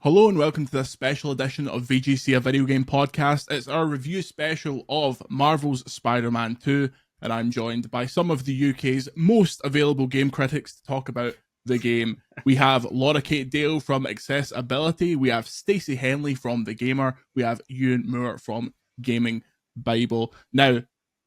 Hello and welcome to this special edition of VGC, a video game podcast. It's our review special of Marvel's Spider-Man 2, and I'm joined by some of the UK's most available game critics to talk about the game. We have Laura Kate Dale from Accessibility, we have Stacey Henley from The Gamer, we have Ewan Moore from Gaming Bible. Now,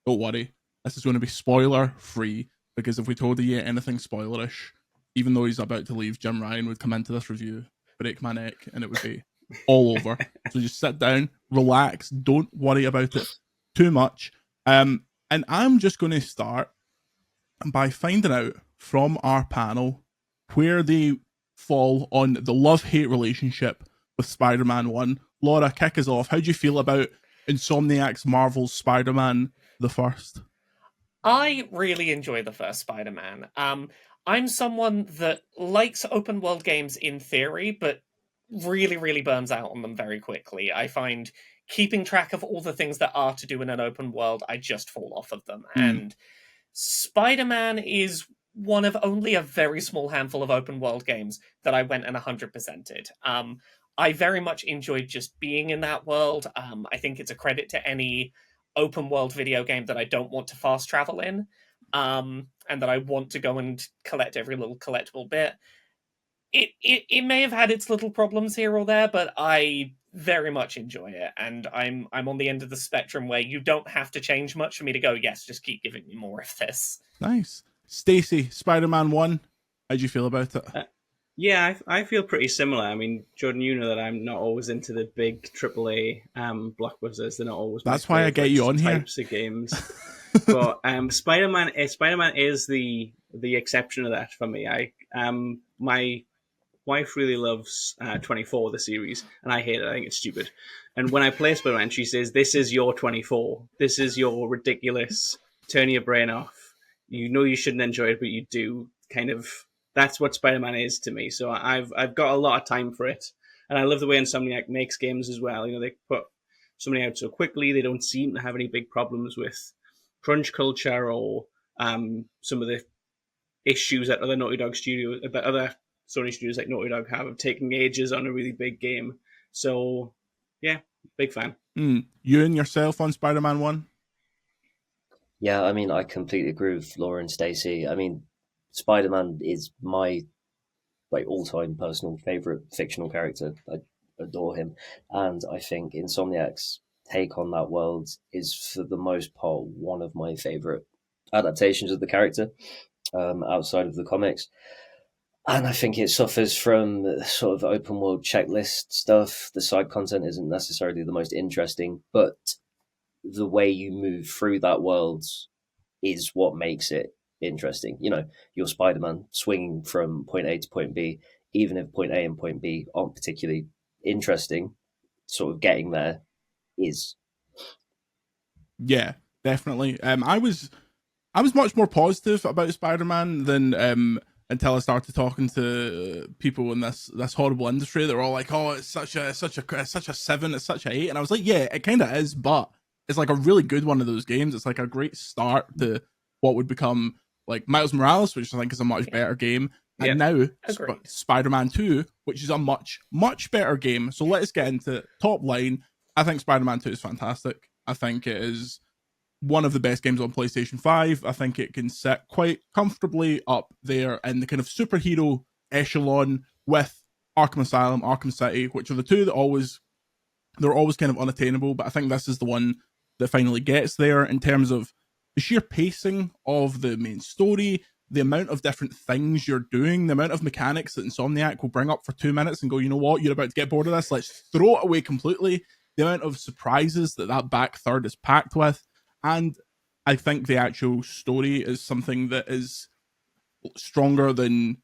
don't worry, this is going to be spoiler free, because if we told you anything spoilerish, even though he's about to leave, Jim Ryan would come into this review, break my neck, and it would be all over. So just sit down, relax, don't worry about it too much. And I'm just going to start by finding out from our panel where they fall on the love-hate relationship with Spider-Man 1. Laura, kick us off. How do you feel about Insomniac's Marvel's Spider-Man the first? I really enjoy the first Spider-Man. I'm someone that likes open world games in theory, but really burns out on them very quickly. I find keeping track of all the things that are to do in an open world, I just fall off of them. And Spider-Man is one of only a very small handful of open world games that I went and 100%ed. I very much enjoyed just being in that world. I think it's a credit to any open world video game that I don't want to fast travel in, and that I want to go and collect every little collectible bit. It may have had its little problems here or there, but I very much enjoy it, and I'm on the end of the spectrum where you don't have to change much for me to go, yes, just keep giving me more of this. Nice. Stacey, Spider-Man 1, how do you feel about it? Yeah, I feel pretty similar. I mean, Jordan, you know that I'm not always into the big AAA blockbusters. They're not always. That's why I get you on types of games. But Spider-Man is the exception of that for me. My wife really loves 24, the series, and I hate it. I think it's stupid. And when I play Spider-Man, she says, "This is your 24. This is your ridiculous. Turn your brain off. You know you shouldn't enjoy it, but you do." Kind of. That's what Spider-Man is to me. So I've got a lot of time for it, and I love the way Insomniac makes games as well. You know, they put something out so quickly. They don't seem to have any big problems with crunch culture or some of the issues that other other Sony studios like Naughty Dog have of taking ages on a really big game. So yeah, big fan. You and yourself on Spider-Man 1? Yeah, I mean, I completely agree with Laura and Stacey. I mean, Spider-Man is my all-time personal favorite fictional character. I adore him, and I think Insomniac's take on that world is, for the most part, one of my favorite adaptations of the character outside of the comics. And I think it suffers from sort of open world checklist stuff. The side content isn't necessarily the most interesting, but the way you move through that world is what makes it interesting. You know, you're Spider-Man swinging from point A to point B, even if point A and point B aren't particularly interesting, sort of getting there is. Yeah, definitely. I was much more positive about Spider-Man than until I started talking to people in this horrible industry. They're all like, "Oh, it's such a 7, it's such a 8," and I was like, "Yeah, it kind of is, but it's like a really good one of those games. It's like a great start to what would become like Miles Morales, which I think is a much better game, and now Spider-Man 2, which is a much better game." So let's get into top line. I think Spider-Man 2 is fantastic. I think it is one of the best games on PlayStation 5. I think it can sit quite comfortably up there in the kind of superhero echelon with Arkham Asylum, Arkham City, which are the two that they're always kind of unattainable, but I think this is the one that finally gets there in terms of the sheer pacing of the main story, the amount of different things you're doing, the amount of mechanics that Insomniac will bring up for 2 minutes and go, "You know what, you're about to get bored of this, let's throw it away completely." The amount of surprises that back third is packed with. And I think the actual story is something that is stronger than,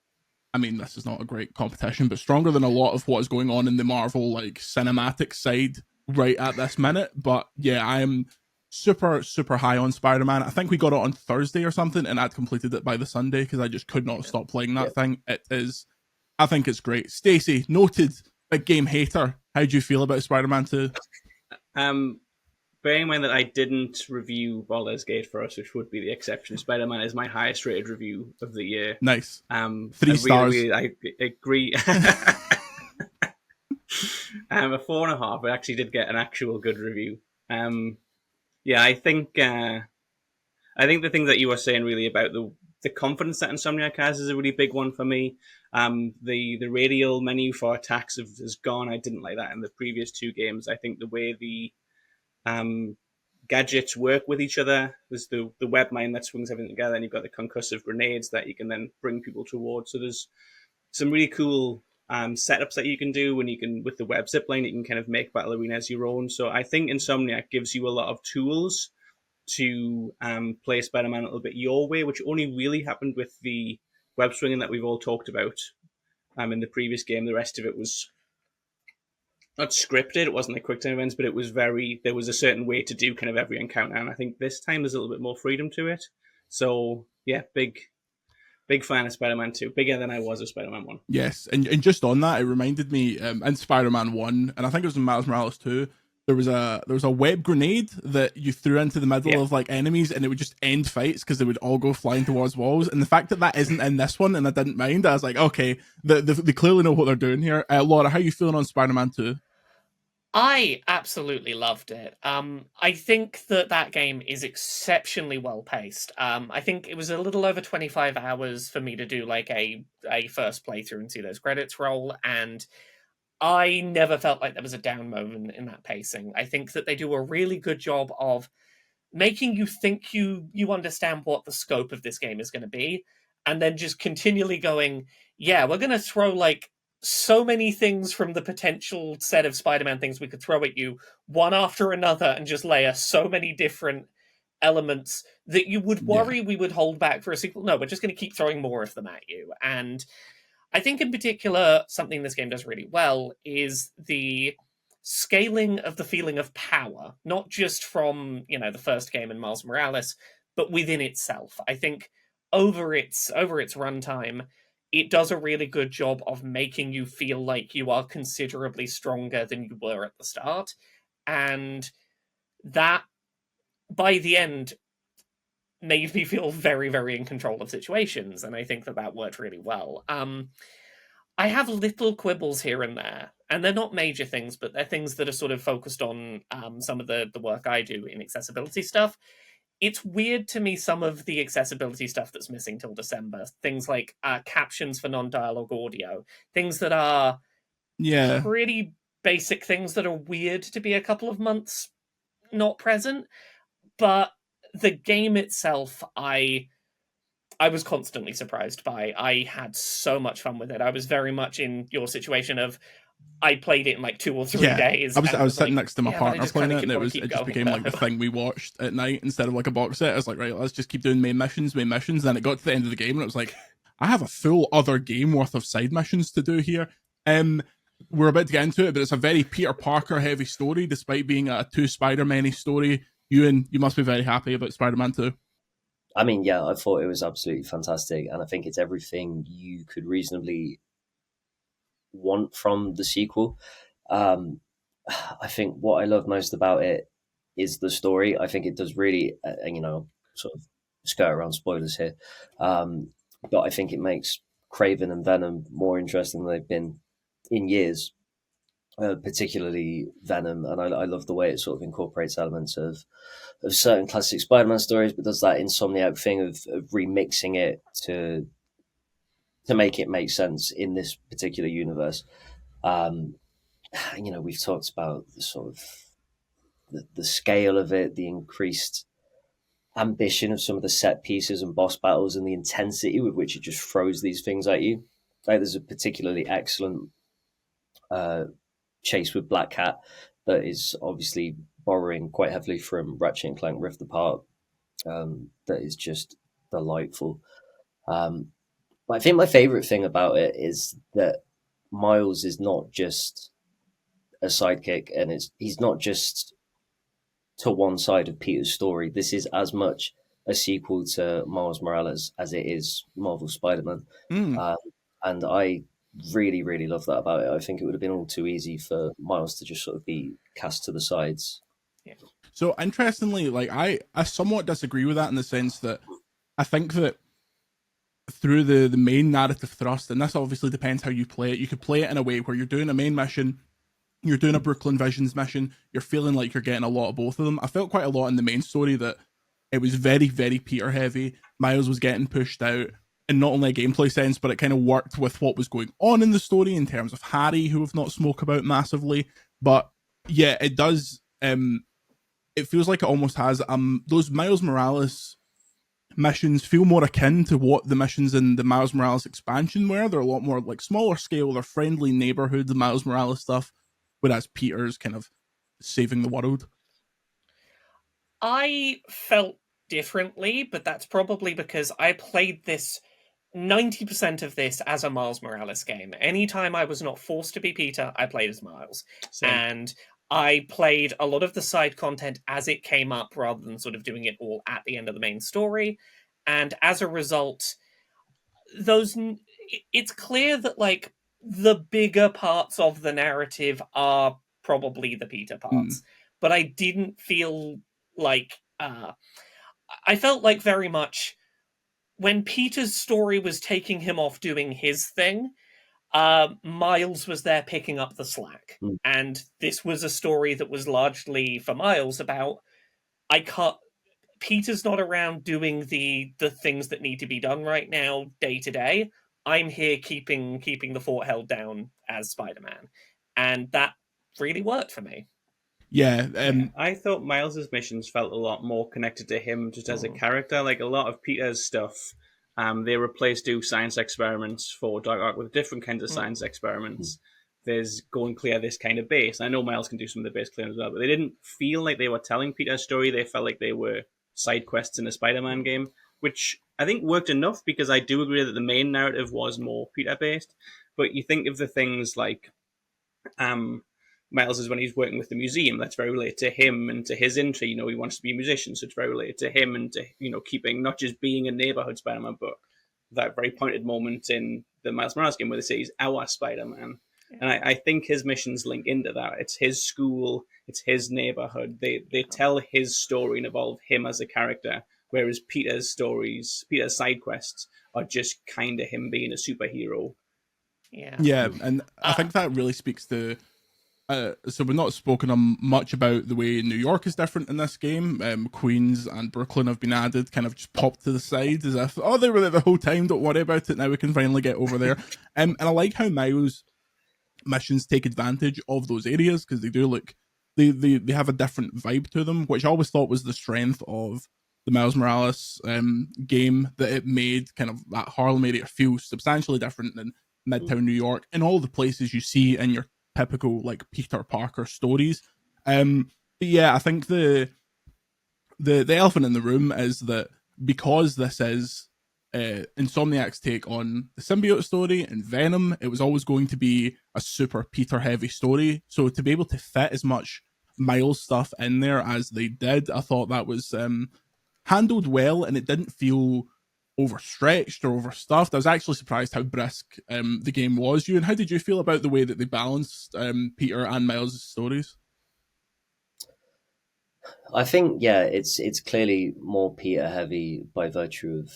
I mean, this is not a great competition, but stronger than a lot of what is going on in the Marvel like cinematic side right at this minute. But yeah, I am super high on Spider-Man. I think we got it on Thursday or something, and I'd completed it by the Sunday because I just could not stop playing that thing. I think it's great. Stacey, noted big game hater. How do you feel about Spider-Man 2? Bearing in mind that I didn't review Baldur's Gate for us, which would be the exception, Spider-Man is my highest rated review of the year. Nice. 3 stars. I agree. A 4.5. It actually did get an actual good review. Yeah, I think the thing that you were saying really about the confidence that Insomniac has is a really big one for me. The radial menu for attacks has gone. I didn't like that in the previous two games. I think the way the gadgets work with each other. There's the web mine that swings everything together, and you've got the concussive grenades that you can then bring people towards. So there's some really cool setups that you can do when you can, with the web zipline, you can kind of make battle arenas your own. So I think Insomniac gives you a lot of tools to play Spider-Man a little bit your way, which only really happened with the web swinging that we've all talked about in the previous game. The rest of it was not scripted. It wasn't like quick time events, but it was there was a certain way to do kind of every encounter. And I think this time there's a little bit more freedom to it. So yeah, big fan of Spider-Man 2. Bigger than I was of Spider-Man 1. Yes, and just on that, it reminded me in Spider-Man 1, and I think it was in Miles Morales 2, there was a web grenade that you threw into the middle of like enemies, and it would just end fights because they would all go flying towards walls. And the fact that isn't in this one, and I didn't mind, I was like, okay, they clearly know what they're doing here. Laura, how are you feeling on Spider-Man 2? I absolutely loved it. I think that game is exceptionally well paced. I think it was a little over 25 hours for me to do like a first playthrough and see those credits roll, and I never felt like there was a down moment in that pacing. I think that they do a really good job of making you think you understand what the scope of this game is going to be, and then just continually going, yeah, we're going to throw like so many things from the potential set of Spider-Man things we could throw at you, one after another, and just layer so many different elements that you would worry we would hold back for a sequel. No, we're just going to keep throwing more of them at you. And I think in particular, something this game does really well is the scaling of the feeling of power, not just from, the first game in Miles Morales, but within itself. I think over its runtime, it does a really good job of making you feel like you are considerably stronger than you were at the start. And that, by the end, made me feel very, very in control of situations. And I think that worked really well. I have little quibbles here and there, and they're not major things, but they're things that are sort of focused on some of the work I do in accessibility stuff. It's weird to me, some of the accessibility stuff that's missing till December. Things like captions for non-dialogue audio. Things that are pretty basic things that are weird to be a couple of months not present. But the game itself, I was constantly surprised by. I had so much fun with it. I was very much in your situation of, I played it in like 2 or 3 days. I was sitting next to my partner playing it, and it just became like the thing we watched at night instead of like a box set. I was like, right, let's just keep doing main missions. Then it got to the end of the game, and it was like, I have a full other game worth of side missions to do here. We're about to get into it, but it's a very Peter Parker heavy story, despite being a 2 Spider-Man-y story. Ewan, you must be very happy about Spider-Man 2. I mean, yeah, I thought it was absolutely fantastic, and I think it's everything you could reasonably want from the sequel. I think what I love most about it is the story. I think it does really, sort of skirt around spoilers here, but I think it makes Kraven and Venom more interesting than they've been in years, particularly Venom. And I love the way it sort of incorporates elements of certain classic Spider-Man stories, but does that Insomniac thing of remixing it to make it make sense in this particular universe. We've talked about the sort of the scale of it, the increased ambition of some of the set pieces and boss battles, and the intensity with which it just throws these things at you. Like, there's a particularly excellent chase with Black Cat that is obviously borrowing quite heavily from Ratchet and Clank Rift Apart. That is just delightful. I think my favorite thing about it is that Miles is not just a sidekick, and he's not just to one side of Peter's story. This is as much a sequel to Miles Morales as it is Marvel Spider-Man. And I really, really love that about it. I think it would have been all too easy for Miles to just sort of be cast to the sides. Yeah. So interestingly, like I somewhat disagree with that in the sense that I think that through the main narrative thrust, and this obviously depends how you play it, you could play it in a way where you're doing a main mission, you're doing a Brooklyn Visions mission, you're feeling like you're getting a lot of both of them. I felt quite a lot in the main story that it was very, very Peter heavy. Miles was getting pushed out in not only a gameplay sense, but it kind of worked with what was going on in the story in terms of Harry, who we've not spoke about massively. But yeah, it does. It feels like it almost has those Miles Morales missions feel more akin to what the missions in the Miles Morales expansion were. They're a lot more like smaller scale, they're friendly neighborhood, the Miles Morales stuff, whereas Peter's kind of saving the world. I felt differently, but that's probably because I played this 90% of this as a Miles Morales game. Anytime I was not forced to be Peter, I played as Miles. Same. And I played a lot of the side content as it came up rather than sort of doing it all at the end of the main story. And as a result, it's clear that like the bigger parts of the narrative are probably the Peter parts. But I didn't feel like I felt like very much when Peter's story was taking him off doing his thing, Miles was there picking up the slack. And this was a story that was largely for Miles about Peter's not around doing the things that need to be done right now day to day. I'm here keeping the fort held down as Spider-Man. And that really worked for me. Yeah, I thought Miles's missions felt a lot more connected to him just as a character. Like a lot of Peter's stuff, they replaced do science experiments for Dark Ark with different kinds of science experiments. There's go and clear this kind of base. I know Miles can do some of the base clearing as well, but they didn't feel like they were telling Peter's story. They felt like they were side quests in a Spider-Man game, which I think worked enough because I do agree that the main narrative was more Peter-based. But you think of the things like Miles is when he's working with the museum, that's very related to him and to his intrigue. You know, he wants to be a musician, so it's very related to him and to, you know, keeping not just being a neighborhood Spider-Man, but that very pointed moment in the Miles Morales game where they say he's our Spider-Man. Yeah. And I think his missions link into that. It's his school, it's his neighborhood. They tell his story and evolve him as a character, whereas Peter's side quests are just kind of him being a superhero. Yeah, and I think that really speaks to so we've not spoken much about the way New York is different in this game. Queens and Brooklyn have been added, kind of just popped to the side as if, oh, they were there the whole time, don't worry about it, now we can finally get over there. And I like how Miles' missions take advantage of those areas, because they do look, they have a different vibe to them, which I always thought was the strength of the Miles Morales game, that it made kind of that Harlem area feel substantially different than Midtown New York and all the places you see in your typical like Peter Parker stories. But yeah, I think the elephant in the room is that because this is Insomniac's take on the symbiote story and Venom, it was always going to be a super Peter heavy story. So to be able to fit as much Miles stuff in there as they did, I thought that was handled well, and it didn't feel overstretched or overstuffed. I was actually surprised how brisk the game was. And how did you feel about the way that they balanced Peter and Miles' stories? I think, yeah, it's clearly more Peter heavy by virtue of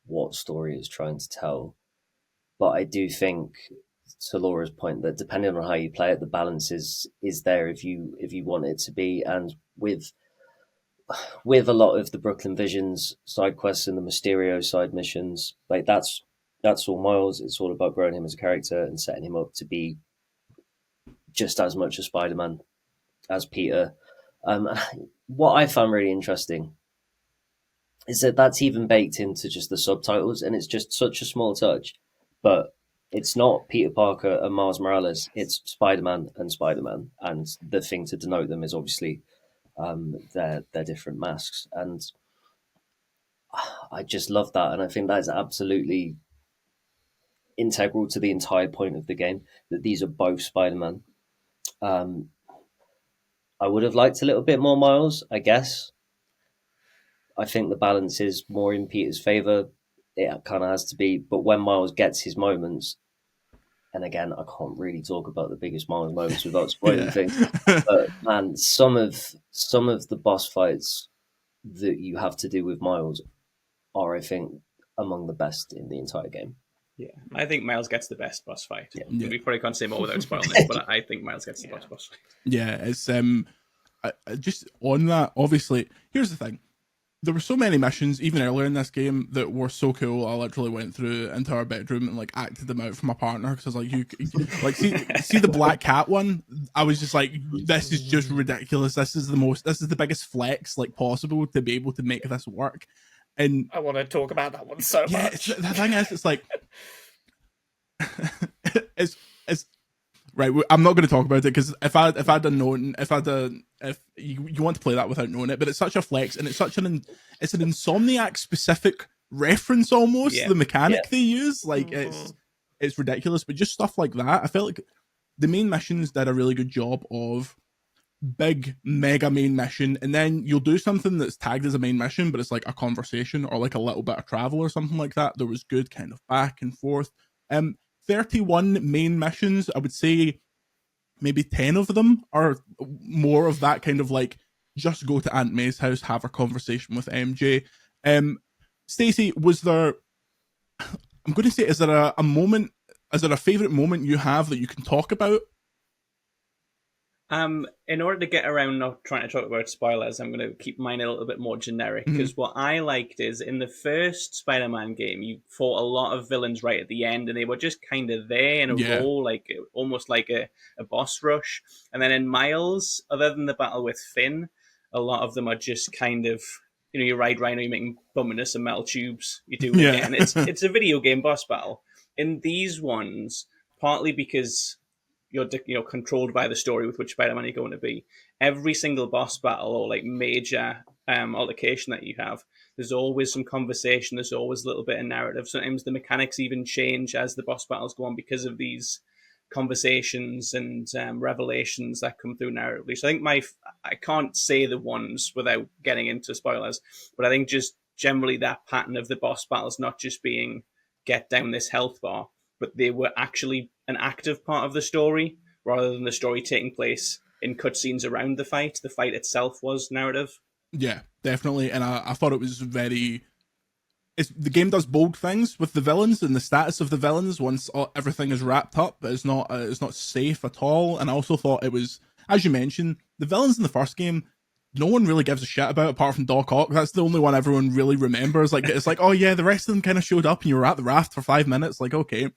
what story it's trying to tell. But I do think, to Laura's point, that depending on how you play it, the balance is there if you want it to be. And with a lot of the Brooklyn Visions side quests and the Mysterio side missions, like that's all Miles. It's all about growing him as a character and setting him up to be just as much a Spider-Man as Peter. What I found really interesting is that that's even baked into just the subtitles, and it's just such a small touch. But it's not Peter Parker and Miles Morales. It's Spider-Man and Spider-Man, and the thing to denote them is obviously their different masks, and I just love that, and I think that is absolutely integral to the entire point of the game, that these are both Spider-Man. I would have liked a little bit more Miles, I guess. I think the balance is more in Peter's favor. It kind of has to be, but when Miles gets his moments, and again, I can't really talk about the biggest Miles moments without spoiling things. But man, some of the boss fights that you have to do with Miles are, I think, among the best in the entire game. Yeah, I think Miles gets the best boss fight. Yeah. We probably can't say more without spoiling it, but I think Miles gets the best boss fight. Yeah, it's just on that. Obviously, here's the thing: there were so many missions even earlier in this game that were so cool. I literally went through into our bedroom and like acted them out for my partner because I was like, "You like see the black cat one?" I was just like, "This is just ridiculous. This is the biggest flex like possible to be able to make this work." And I want to talk about that one so much. The thing is, it's like it's right. I'm not going to talk about it because if you want to play that without knowing it, but it's such a flex and it's an Insomniac specific reference almost. The mechanic they use, like it's ridiculous. But just stuff like that, I felt like the main missions did a really good job of big mega main mission, and then you'll do something that's tagged as a main mission, but it's like a conversation or like a little bit of travel or something like that. There was good kind of back and forth. 31 main missions, I would say maybe 10 of them are more of that kind of like just go to Aunt May's house, have a conversation with MJ. Stacey, was there, I'm going to say, is there a moment, is there a favorite moment you have that you can talk about? In order to get around not trying to talk about spoilers, I'm going to keep mine a little bit more generic, because what I liked is in the first Spider-Man game, you fought a lot of villains right at the end, and they were just kind of there in a role, like almost like a boss rush. And then in Miles, other than the battle with Finn, a lot of them are just kind of, you ride Rhino, you're making bumpiness and metal tubes, you do it again. It's a video game boss battle. In these ones, partly because you're controlled by the story with which Spider-Man you're going to be. Every single boss battle or like major altercation that you have, there's always some conversation. There's always a little bit of narrative. Sometimes the mechanics even change as the boss battles go on because of these conversations and revelations that come through narratively. So I think I can't say the ones without getting into spoilers, but I think just generally that pattern of the boss battles not just being get down this health bar, but they were actually an active part of the story rather than the story taking place in cutscenes around the fight. The fight itself was narrative. Yeah, definitely. And I thought it was the game does bold things with the villains and the status of the villains once everything is wrapped up. It's not safe at all. And I also thought it was, as you mentioned, the villains in the first game, no one really gives a shit about apart from Doc Ock. That's the only one everyone really remembers. Like, it's like, oh yeah, the rest of them kind of showed up and you were at the raft for 5 minutes. Like, okay.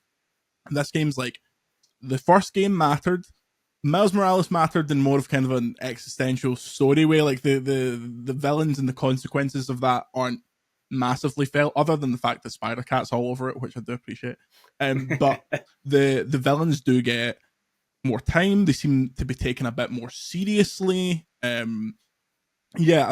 And this game's like, the first game mattered. Miles Morales mattered in more of kind of an existential story way. Like the villains and the consequences of that aren't massively felt, other than the fact that Spider-Cat's all over it, which I do appreciate. But the villains do get more time. They seem to be taken a bit more seriously. I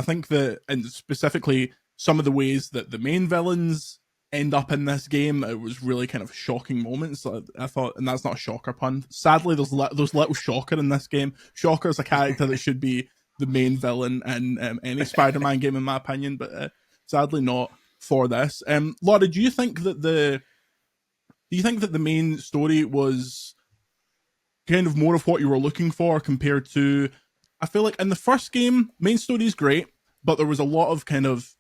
think that, and specifically some of the ways that the main villains end up in this game, it was really kind of shocking moments. I thought, and that's not a shocker pun. Sadly, there's little Shocker in this game. Shocker is a character that should be the main villain in any Spider-Man game, in my opinion, but sadly not for this. Laura, do you think that the main story was kind of more of what you were looking for compared to? I feel like in the first game, main story is great, but there was a lot of kind of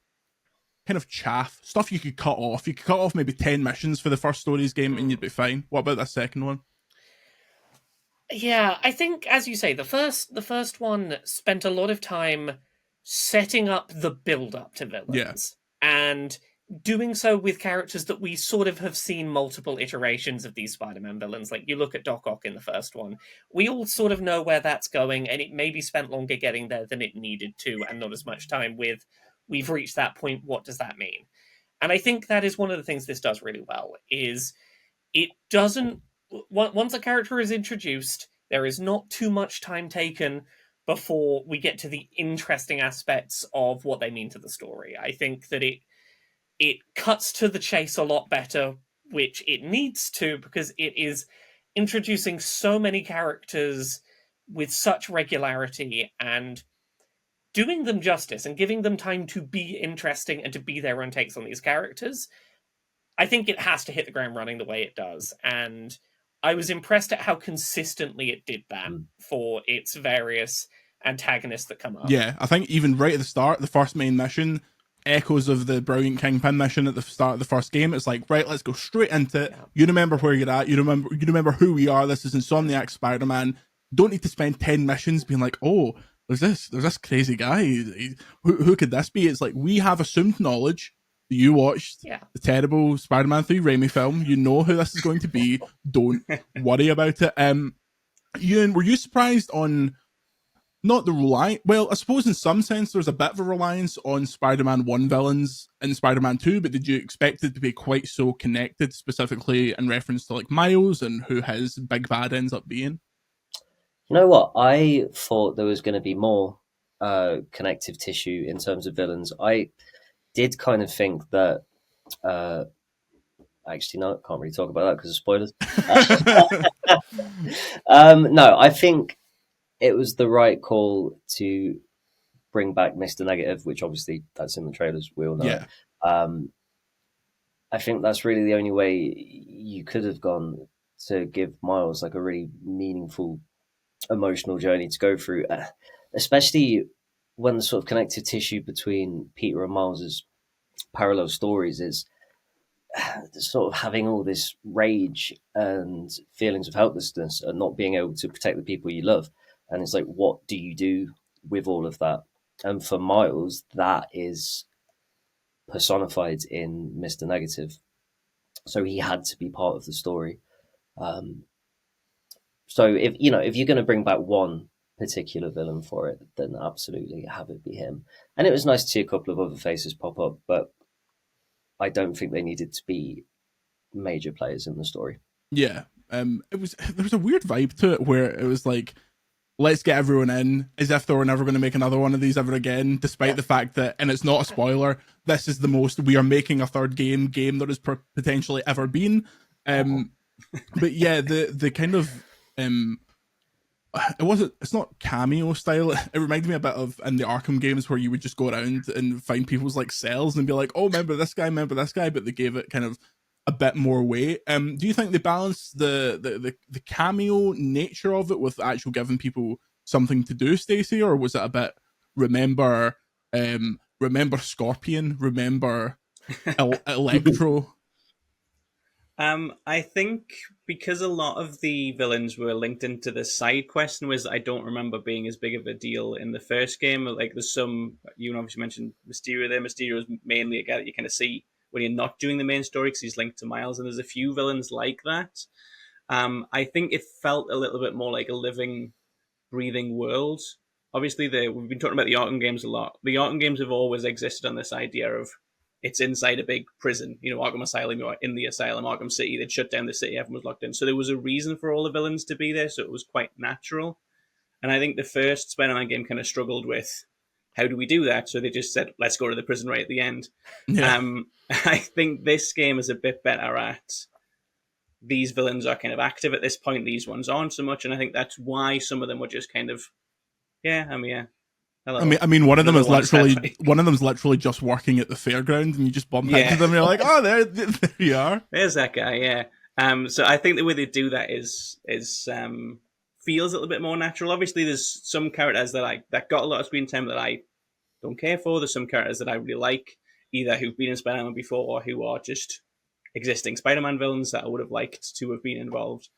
chaff, stuff you could cut off. You could cut off maybe 10 missions for the first stories game and you'd be fine. What about the second one? Yeah, I think, as you say, the first one spent a lot of time setting up the build-up to villains. And doing so with characters that we sort of have seen multiple iterations of these Spider-Man villains. Like, you look at Doc Ock in the first one. We all sort of know where that's going, and it maybe spent longer getting there than it needed to, and not as much time with, we've reached that point, what does that mean? And I think that is one of the things this does really well, is it doesn't... Once a character is introduced, there is not too much time taken before we get to the interesting aspects of what they mean to the story. I think that it cuts to the chase a lot better, which it needs to, because it is introducing so many characters with such regularity and doing them justice and giving them time to be interesting and to be their own takes on these characters. I think it has to hit the ground running the way it does. And I was impressed at how consistently it did that for its various antagonists that come up. Yeah, I think even right at the start, the first main mission, echoes of the Brilliant Kingpin mission at the start of the first game. It's like, right, let's go straight into it. Yeah. You remember where you're at. You remember who we are. This is Insomniac Spider-Man. Don't need to spend 10 missions being like, oh, there's this crazy guy. Who could this be? It's like, we have assumed knowledge. You watched the terrible Spider-Man 3 Raimi film. You know who this is going to be. Don't worry about it. Ewan, were you surprised on not the reliance? Well, I suppose in some sense there's a bit of a reliance on Spider-Man 1 villains in Spider-Man 2, but did you expect it to be quite so connected, specifically in reference to like Miles and who his big bad ends up being? You know what? I thought there was going to be more connective tissue in terms of villains. I did kind of think that. Actually, no, can't really talk about that because of spoilers. No, I think it was the right call to bring back Mr. Negative, which obviously that's in the trailers. We all know. Yeah. I think that's really the only way you could have gone to give Miles like a really meaningful emotional journey to go through, especially when the sort of connective tissue between Peter and Miles's parallel stories is sort of having all this rage and feelings of helplessness and not being able to protect the people you love. And it's like, what do you do with all of that? And for Miles, that is personified in Mr. Negative. So he had to be part of the story. So if you're going to bring back one particular villain for it, then absolutely have it be him. And it was nice to see a couple of other faces pop up, but I don't think they needed to be major players in the story. Yeah. There was a weird vibe to it where it was like, let's get everyone in as if they were never going to make another one of these ever again, despite the fact that, and it's not a spoiler, this is the most we are making a third game there has potentially ever been. But yeah, the kind of it's not cameo style. It reminded me a bit of in the Arkham games where you would just go around and find people's like cells and be like, oh, remember this guy, but they gave it kind of a bit more weight. Do you think they balanced the cameo nature of it with actual giving people something to do, Stacey, or was it a bit remember Scorpion, remember Electro? I think because a lot of the villains were linked into the side quest and was I don't remember being as big of a deal in the first game. Like there's some, you obviously mentioned Mysterio there. Mysterio is mainly a guy that you kind of see when you're not doing the main story because he's linked to Miles, and there's a few villains like that. I think it felt a little bit more like a living, breathing world. Obviously, we've been talking about the Arkham games a lot. The Arkham games have always existed on this idea of it's inside a big prison. Arkham Asylum, you're in the asylum, Arkham City, they'd shut down the city, everyone was locked in. So there was a reason for all the villains to be there, so it was quite natural. And I think the first Spider-Man game kind of struggled with, how do we do that? So they just said, let's go to the prison right at the end. Yeah. I think this game is a bit better at, these villains are kind of active at this point, these ones aren't so much, and I think that's why some of them were just kind of, I'm here. Hello. I mean, one of them is literally just working at the fairground, and you just bump into them, and you're like, oh, there you are. There's that guy, yeah. So I think the way they do that is feels a little bit more natural. Obviously, there's some characters that got a lot of screen time that I don't care for. There's some characters that I really like, either who've been in Spider-Man before or who are just existing Spider-Man villains that I would have liked to have been involved.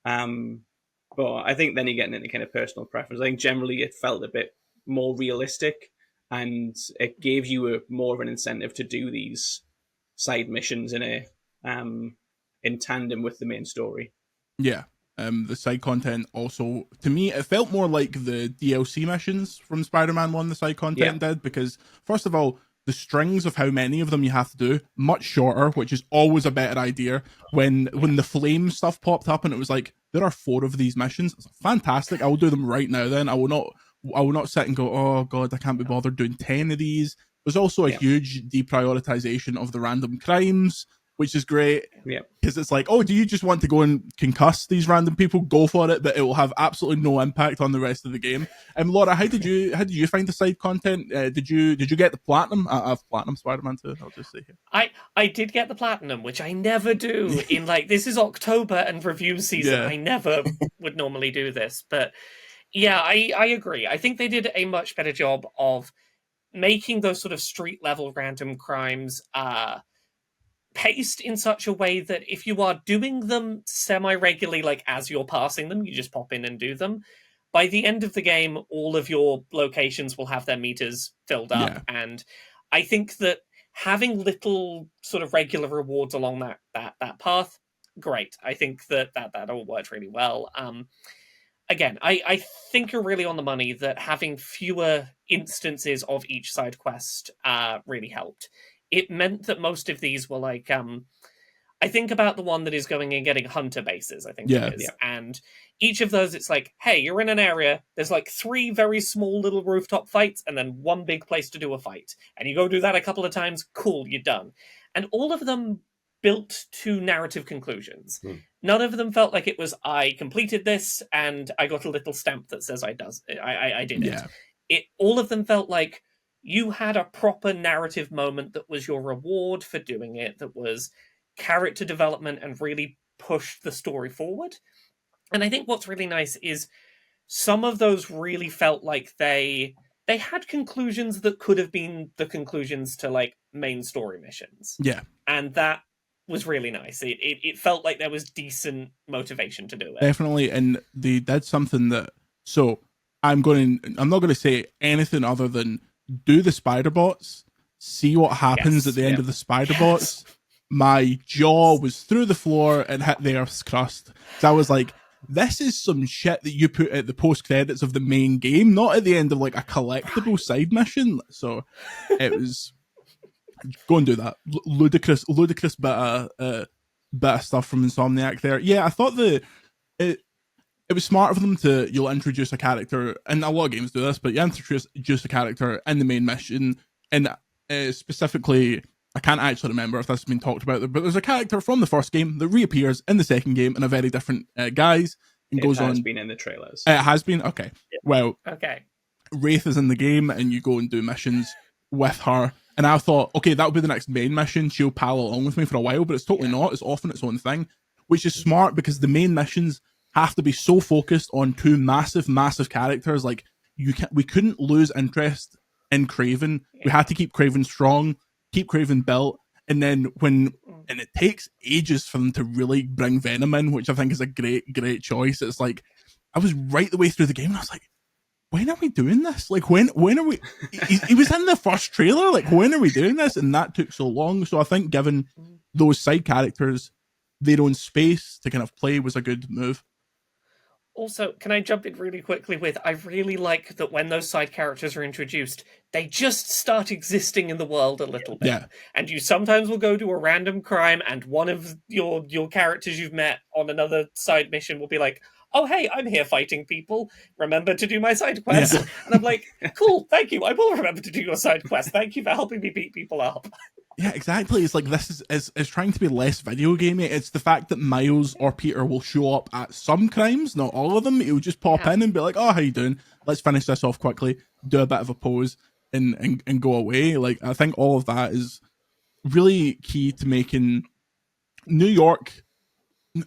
But I think then you're getting into kind of personal preference. I think generally it felt a bit more realistic, and it gave you more of an incentive to do these side missions in tandem with the main story. Yeah. The side content also, to me, it felt more like the DLC missions from Spider-Man 1, the side content did, because first of all, the strings of how many of them you have to do, much shorter, which is always a better idea. When the flame stuff popped up and it was like, there are 4 of these missions, it's like, fantastic, I will do them right now then. I will not sit and go, oh god, I can't be bothered doing 10 of these. There's also a huge deprioritization of the random crimes, which is great. Yeah. Because it's like, oh, do you just want to go and concuss these random people? Go for it, but it will have absolutely no impact on the rest of the game. Laura, how did you find the side content? Did you get the platinum? I've platinum Spider-Man 2, I'll just say here. I did get the platinum, which I never do in this is October and review season. Yeah. I never would normally do this, but yeah, I agree. I think they did a much better job of making those sort of street level random crimes paced in such a way that if you are doing them semi-regularly, like as you're passing them, you just pop in and do them. By the end of the game, all of your locations will have their meters filled up. Yeah. And I think that having little sort of regular rewards along that path, great. I think that all worked really well. Again, I think you're really on the money that having fewer instances of each side quest really helped. It meant that most of these were like, I think about the one that is going and getting hunter bases, I think Yeah. it is. And each of those, it's like, hey, you're in an area, there's like 3 very small little rooftop fights, and then 1 big place to do a fight. And you go do that a couple of times, cool, you're done. And all of them built to narrative conclusions. None of them felt like it was, I completed this and I got a little stamp that says I did it. All of them felt like you had a proper narrative moment that was your reward for doing it, that was character development and really pushed the story forward. And I think what's really nice is some of those really felt like they had conclusions that could have been the conclusions to like main story missions. Yeah. And that was really nice. It felt like there was decent motivation to do it. Definitely, and they did something that. So I'm not going to say anything other than do the spider bots, see what happens at the end of the spider bots. My jaw was through the floor and hit the earth's crust. So I was like, this is some shit that you put at the post credits of the main game, not at the end of like a collectible side mission. So it was. Go and do that. Ludicrous bit of stuff from Insomniac there. Yeah, I thought it was smart for them to, you'll introduce a character, and a lot of games do this, but you introduce a character in the main mission, and specifically, I can't actually remember if this has been talked about, but there's a character from the first game that reappears in the second game in a very different guise, and goes on. It has been in the trailers. It has been? Okay. Yeah. Well, okay. Wraith is in the game, and you go and do missions with her. And I thought, okay, that'll be the next main mission. She'll pal along with me for a while, but it's totally not. It's often its own thing, which is smart because the main missions have to be so focused on 2 massive characters. Like we couldn't lose interest in Kraven. We had to keep Kraven strong, keep Kraven built, and then and it takes ages for them to really bring Venom in, which I think is a great choice. It's like I was right the way through the game, and I was like, when are we doing this? Like, when are we? He was in the first trailer. Like, when are we doing this? And that took so long. So I think giving those side characters their own space to kind of play was a good move. Also, can I jump in really quickly with, I really like that when those side characters are introduced, they just start existing in the world a little bit. Yeah. And you sometimes will go to a random crime and one of your characters you've met on another side mission will be like, oh, hey, I'm here fighting people. Remember to do my side quest. Yeah. And I'm like, cool, thank you. I will remember to do your side quest. Thank you for helping me beat people up. Yeah, exactly. It's like this is trying to be less video gamey. It's the fact that Miles or Peter will show up at some crimes, not all of them. He'll just pop in and be like, oh, how you doing? Let's finish this off quickly, do a bit of a pose and go away. Like, I think all of that is really key to making New York.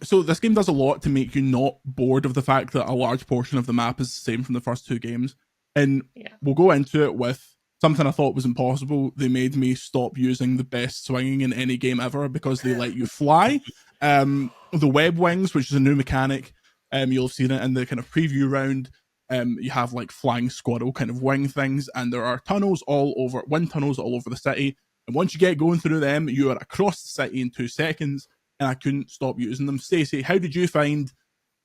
So this game does a lot to make you not bored of the fact that a large portion of the map is the same from the first 2 games. And we'll go into it with something I thought was impossible. They made me stop using the best swinging in any game ever because they let you fly. The web wings, which is a new mechanic, you'll have seen it in the kind of preview round. You have like flying squirrel kind of wing things, and there are wind tunnels all over the city. And once you get going through them, you are across the city in 2 seconds. And I couldn't stop using them. Stacey, how did you find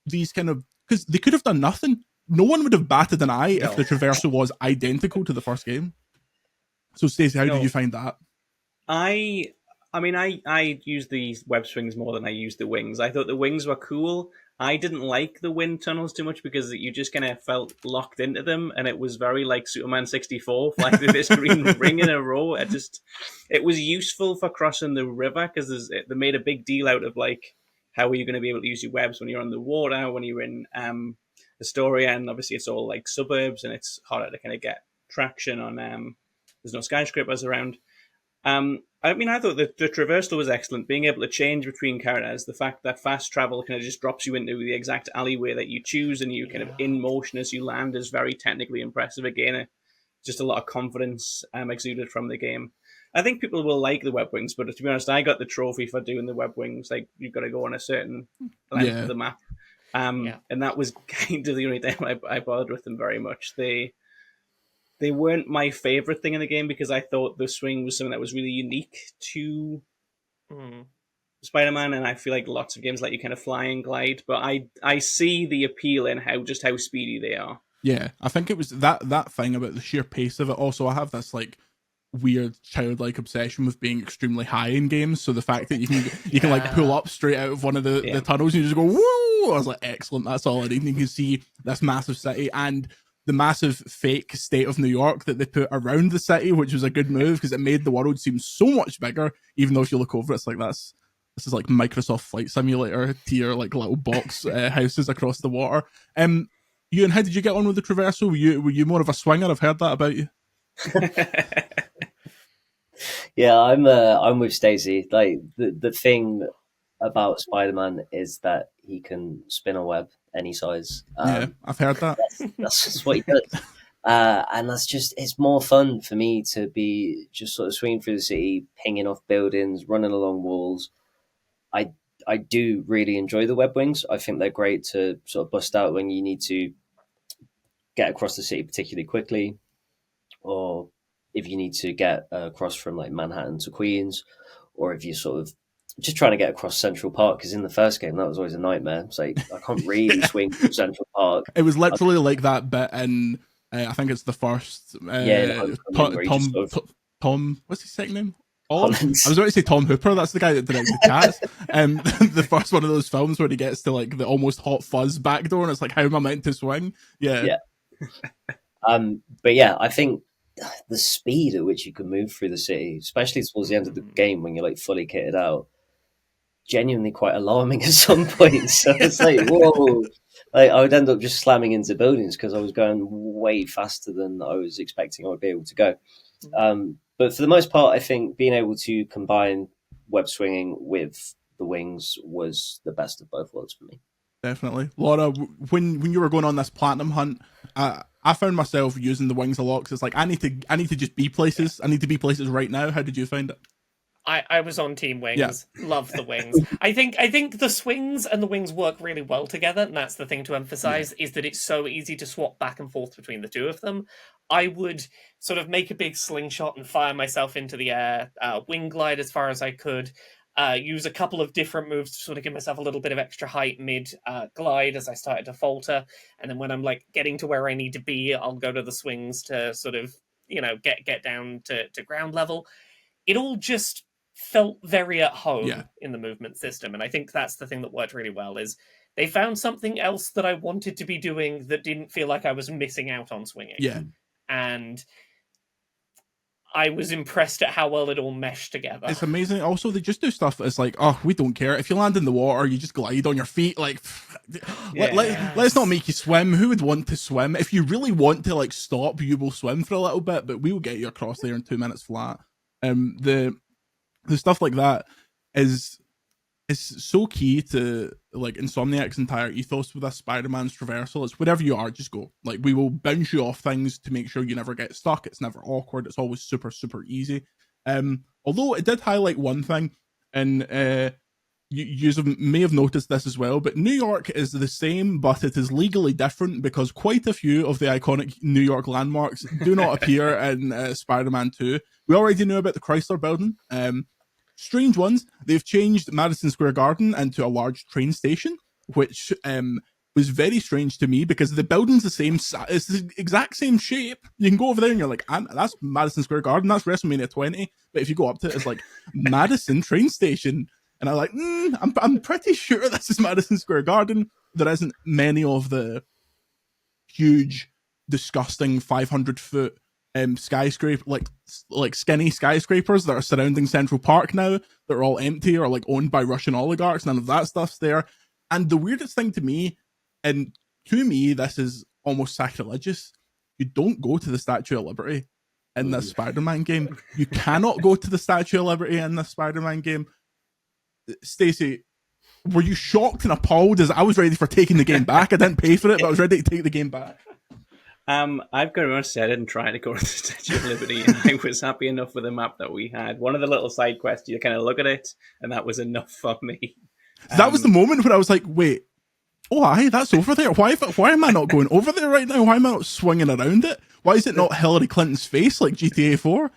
these kind of... Because they could have done nothing. No one would have batted an eye if the traversal was identical to the first game. So, Stacey, how did you find that? I used the web swings more than I used the wings. I thought the wings were cool. I didn't like the wind tunnels too much because you just kind of felt locked into them, and it was very like Superman 64, flying through this green ring in a row. It was useful for crossing the river because they made a big deal out of like how are you going to be able to use your webs when you're on the water, when you're in Astoria, and obviously it's all like suburbs and it's harder to kind of get traction on. There's no skyscrapers around. I thought the traversal was excellent. Being able to change between characters, the fact that fast travel kind of just drops you into the exact alleyway that you choose and you kind of in motion as you land is very technically impressive. Again, just a lot of confidence exuded from the game. I think people will like the web wings, but to be honest, I got the trophy for doing the web wings. Like, you've got to go on a certain length of the map. And that was kind of the only time I bothered with them very much. They weren't my favorite thing in the game because I thought the swing was something that was really unique to Spider-Man, and I feel like lots of games let you kind of fly and glide, but I see the appeal in how speedy they are. Yeah, I think it was that thing about the sheer pace of it. Also, I have this like weird childlike obsession with being extremely high in games. So the fact that you can like pull up straight out of one of the tunnels and you just go woo, I was like, excellent. That's all I need. And you can see this massive city and the massive fake state of New York that they put around the city, which was a good move because it made the world seem so much bigger. Even though if you look over it, it's like this is like Microsoft Flight Simulator tier, like little box houses across the water. Ewan, how did you get on with the traversal? Were you more of a swinger? I've heard that about you. Yeah, I'm with Stacey. Like the thing about Spider-Man is that he can spin a web any size. Yeah, I've heard that. That's just what he does. And it's more fun for me to be just sort of swinging through the city, pinging off buildings, running along walls. I do really enjoy the web wings. I think they're great to sort of bust out when you need to get across the city particularly quickly, or if you need to get across from like Manhattan to Queens, or if you're sort of just trying to get across Central Park, because in the first game that was always a nightmare. It's like I can't really swing through Central Park. It was literally like that bit in I think it's the first Tom what's his second name? I was about to say Tom Hooper. That's the guy that directed Cats. The first one of those films where he gets to like the almost Hot Fuzz back door, and it's like, how am I meant to swing? Yeah. But yeah, I think the speed at which you can move through the city, especially towards the end of the game when you're like fully kitted out, genuinely quite alarming at some points. So it's like, whoa. Like, I would end up just slamming into buildings because I was going way faster than I was expecting I would be able to go. But for the most part, I think being able to combine web swinging with the wings was the best of both worlds for me. Definitely. Laura, when you were going on this platinum hunt, I found myself using the wings a lot because it's like, I need to just be places. I need to be places right now. How did you find it? I was on Team Wings. Yeah. Love the wings. I think the swings and the wings work really well together, and that's the thing to emphasize, is that it's so easy to swap back and forth between the two of them. I would sort of make a big slingshot and fire myself into the air, wing glide as far as I could, use a couple of different moves to sort of give myself a little bit of extra height mid glide as I started to falter, and then when I'm like getting to where I need to be, I'll go to the swings to sort of, you know, get down to ground level. It all just felt very at home in the movement system, and I think that's the thing that worked really well, is they found something else that I wanted to be doing that didn't feel like I was missing out on swinging. And I was impressed at how well it all meshed together. It's amazing. Also, they just do stuff that's like, oh, we don't care. If you land in the water, you just glide on your feet. Like, let's not make you swim. Who would want to swim? If you really want to like stop, you will swim for a little bit, but we will get you across there in 2 minutes flat. The stuff like that is so key to like Insomniac's entire ethos with this Spider-Man's traversal. It's wherever you are, just go. Like, we will bounce you off things to make sure you never get stuck. It's never awkward. It's always super, super easy. Although it did highlight one thing, and you may have noticed this as well, but New York is the same, but it is legally different because quite a few of the iconic New York landmarks do not appear in Spider-Man 2. We already knew about the Chrysler Building. Strange ones. They've changed Madison Square Garden into a large train station, which was very strange to me because the building's the same size. It's the exact same shape. You can go over there and you're like, that's Madison Square Garden. That's WrestleMania 20. But if you go up to it, it's like Madison train station. And I'm like, I'm pretty sure this is Madison Square Garden. There isn't many of the huge, disgusting 500-foot skyscraper, like skinny skyscrapers that are surrounding Central Park now that are all empty or like owned by Russian oligarchs. None of that stuff's there. And the weirdest thing to me, and to me this is almost sacrilegious, you don't go to the Statue of Liberty in this Spider-Man game. You cannot go to the Statue of Liberty in this Spider-Man game. Stacey, were you shocked and appalled as I was ready for taking the game back? I didn't pay for it, but I was ready to take the game back. I've got to say I didn't try to go to the Statue of Liberty, and I was happy enough with the map that we had. One of the little side quests, you kind of look at it, and that was enough for me. That was the moment where I was like, wait, oh, aye, that's over there. Why am I not going over there right now? Why am I not swinging around it? Why is it not Hillary Clinton's face like GTA 4?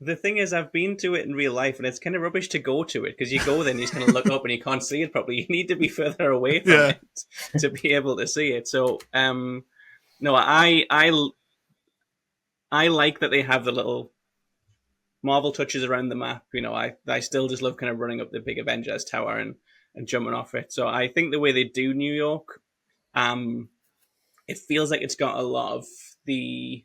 The thing is, I've been to it in real life, and it's kind of rubbish to go to it, because you go there and you just kind of look up and you can't see it properly. You need to be further away from it to be able to see it. So, no, I like that they have the little Marvel touches around the map. You know, I still just love kind of running up the big Avengers Tower and jumping off it. So I think the way they do New York, it feels like it's got a lot of the,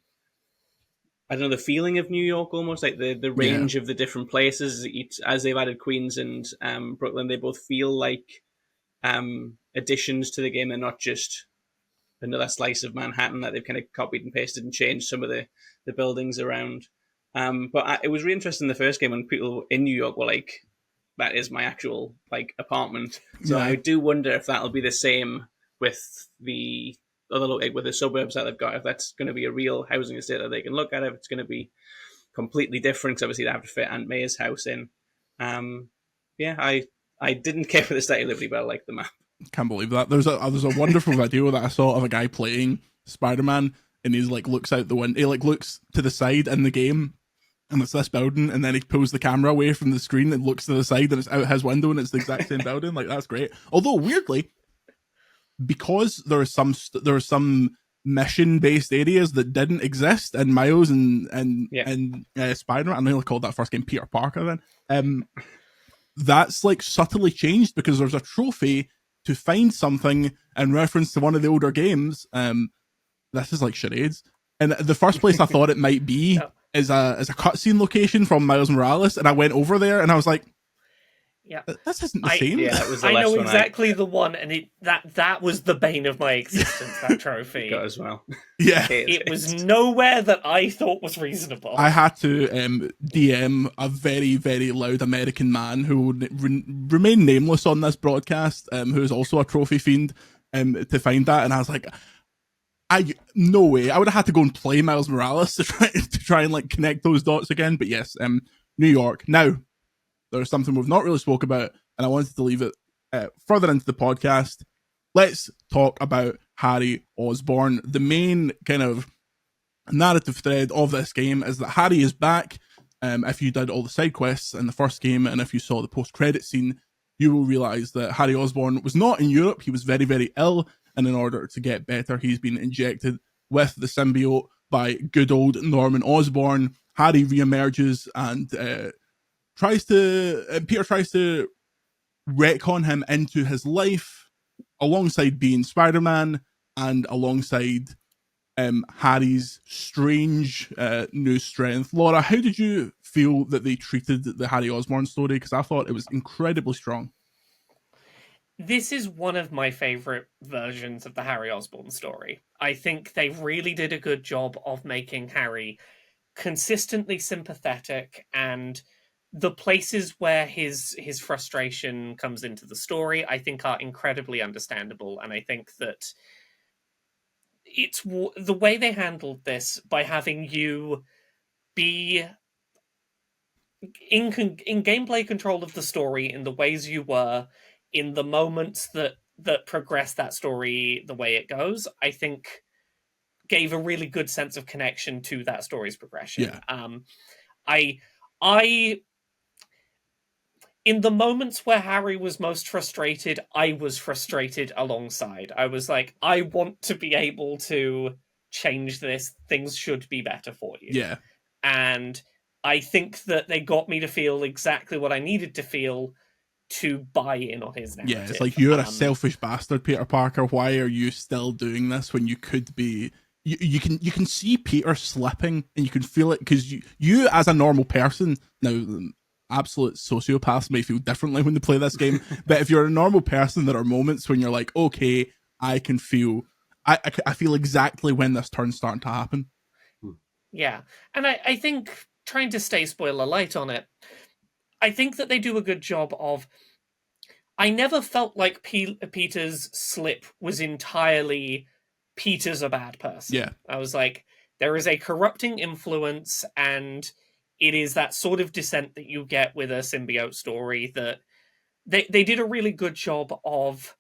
I don't know, the feeling of New York almost, like the range of the different places. As they've added Queens and Brooklyn, they both feel like additions to the game. They're not just another slice of Manhattan that they've kind of copied and pasted and changed some of the buildings around. But it was really interesting in the first game when people in New York were like, that is my actual like apartment. So I do wonder if that'll be the same with the other with the suburbs that they've got, if that's going to be a real housing estate that they can look at, if it's going to be completely different, because obviously they have to fit Aunt May's house in. I didn't care for the Statue of Liberty, but I like the map. Can't believe that. There's a wonderful video that I saw of a guy playing Spider-Man, and he's like looks out the window, he like looks to the side in the game, and it's this building, and then he pulls the camera away from the screen and looks to the side, and it's out his window, and it's the exact same building. Like, that's great. Although weirdly, because there are some mission-based areas that didn't exist in Miles and Spider-Man. I nearly called that first game Peter Parker. Then that's like subtly changed, because there's a trophy to find something in reference to one of the older games. This is like charades, and the first place I thought it might be is a cutscene location from Miles Morales, and I went over there and I was like, yeah, this isn't the same. Yeah, that was the I last know one exactly the one, and that was the bane of my existence. That trophy got as well. Yeah, it was nowhere that I thought was reasonable. I had to DM a very, very loud American man who will remain nameless on this broadcast, who is also a trophy fiend, to find that, and I was like, no way. I would have had to go and play Miles Morales to try and like connect those dots again. But yes, New York. Now, there's something we've not really spoke about, and I wanted to leave it further into the podcast. Let's talk about Harry Osborn. The main kind of narrative thread of this game is that Harry is back. If you did all the side quests in the first game, and if you saw the post-credit scene, you will realise that Harry Osborn was not in Europe. He was very, very ill, and in order to get better, he's been injected with the symbiote by good old Norman Osborn. Harry reemerges and Peter tries to retcon him into his life alongside being Spider-Man and alongside Harry's strange new strength. Laura, how did you feel that they treated the Harry Osborn story? Because I thought it was incredibly strong. This is one of my favourite versions of the Harry Osborn story. I think they really did a good job of making Harry consistently sympathetic, and the places where his frustration comes into the story, I think, are incredibly understandable. And I think that it's the way they handled this by having you be in gameplay control of the story in the ways you were in the moments that progress that story the way it goes, I think gave a really good sense of connection to that story's progression. Yeah. I in the moments where Harry was most frustrated, I was frustrated alongside. I was like, I want to be able to change this. Things should be better for you. Yeah. And I think that they got me to feel exactly what I needed to feel to buy in on his narrative. Yeah, it's like, you're a selfish bastard, Peter Parker. Why are you still doing this when you could be... You can see Peter slipping, and you can feel it, because you as a normal person... Now, absolute sociopaths may feel differently when they play this game, but if you're a normal person, there are moments when you're like, okay, I can feel... I feel exactly when this turn's starting to happen. Yeah, and I think, trying to stay spoiler light on it, I think that they do a good job of... I never felt like Peter's slip was entirely Peter's a bad person. Yeah. I was like, there is a corrupting influence, and it is that sort of descent that you get with a symbiote story that they did a really good job of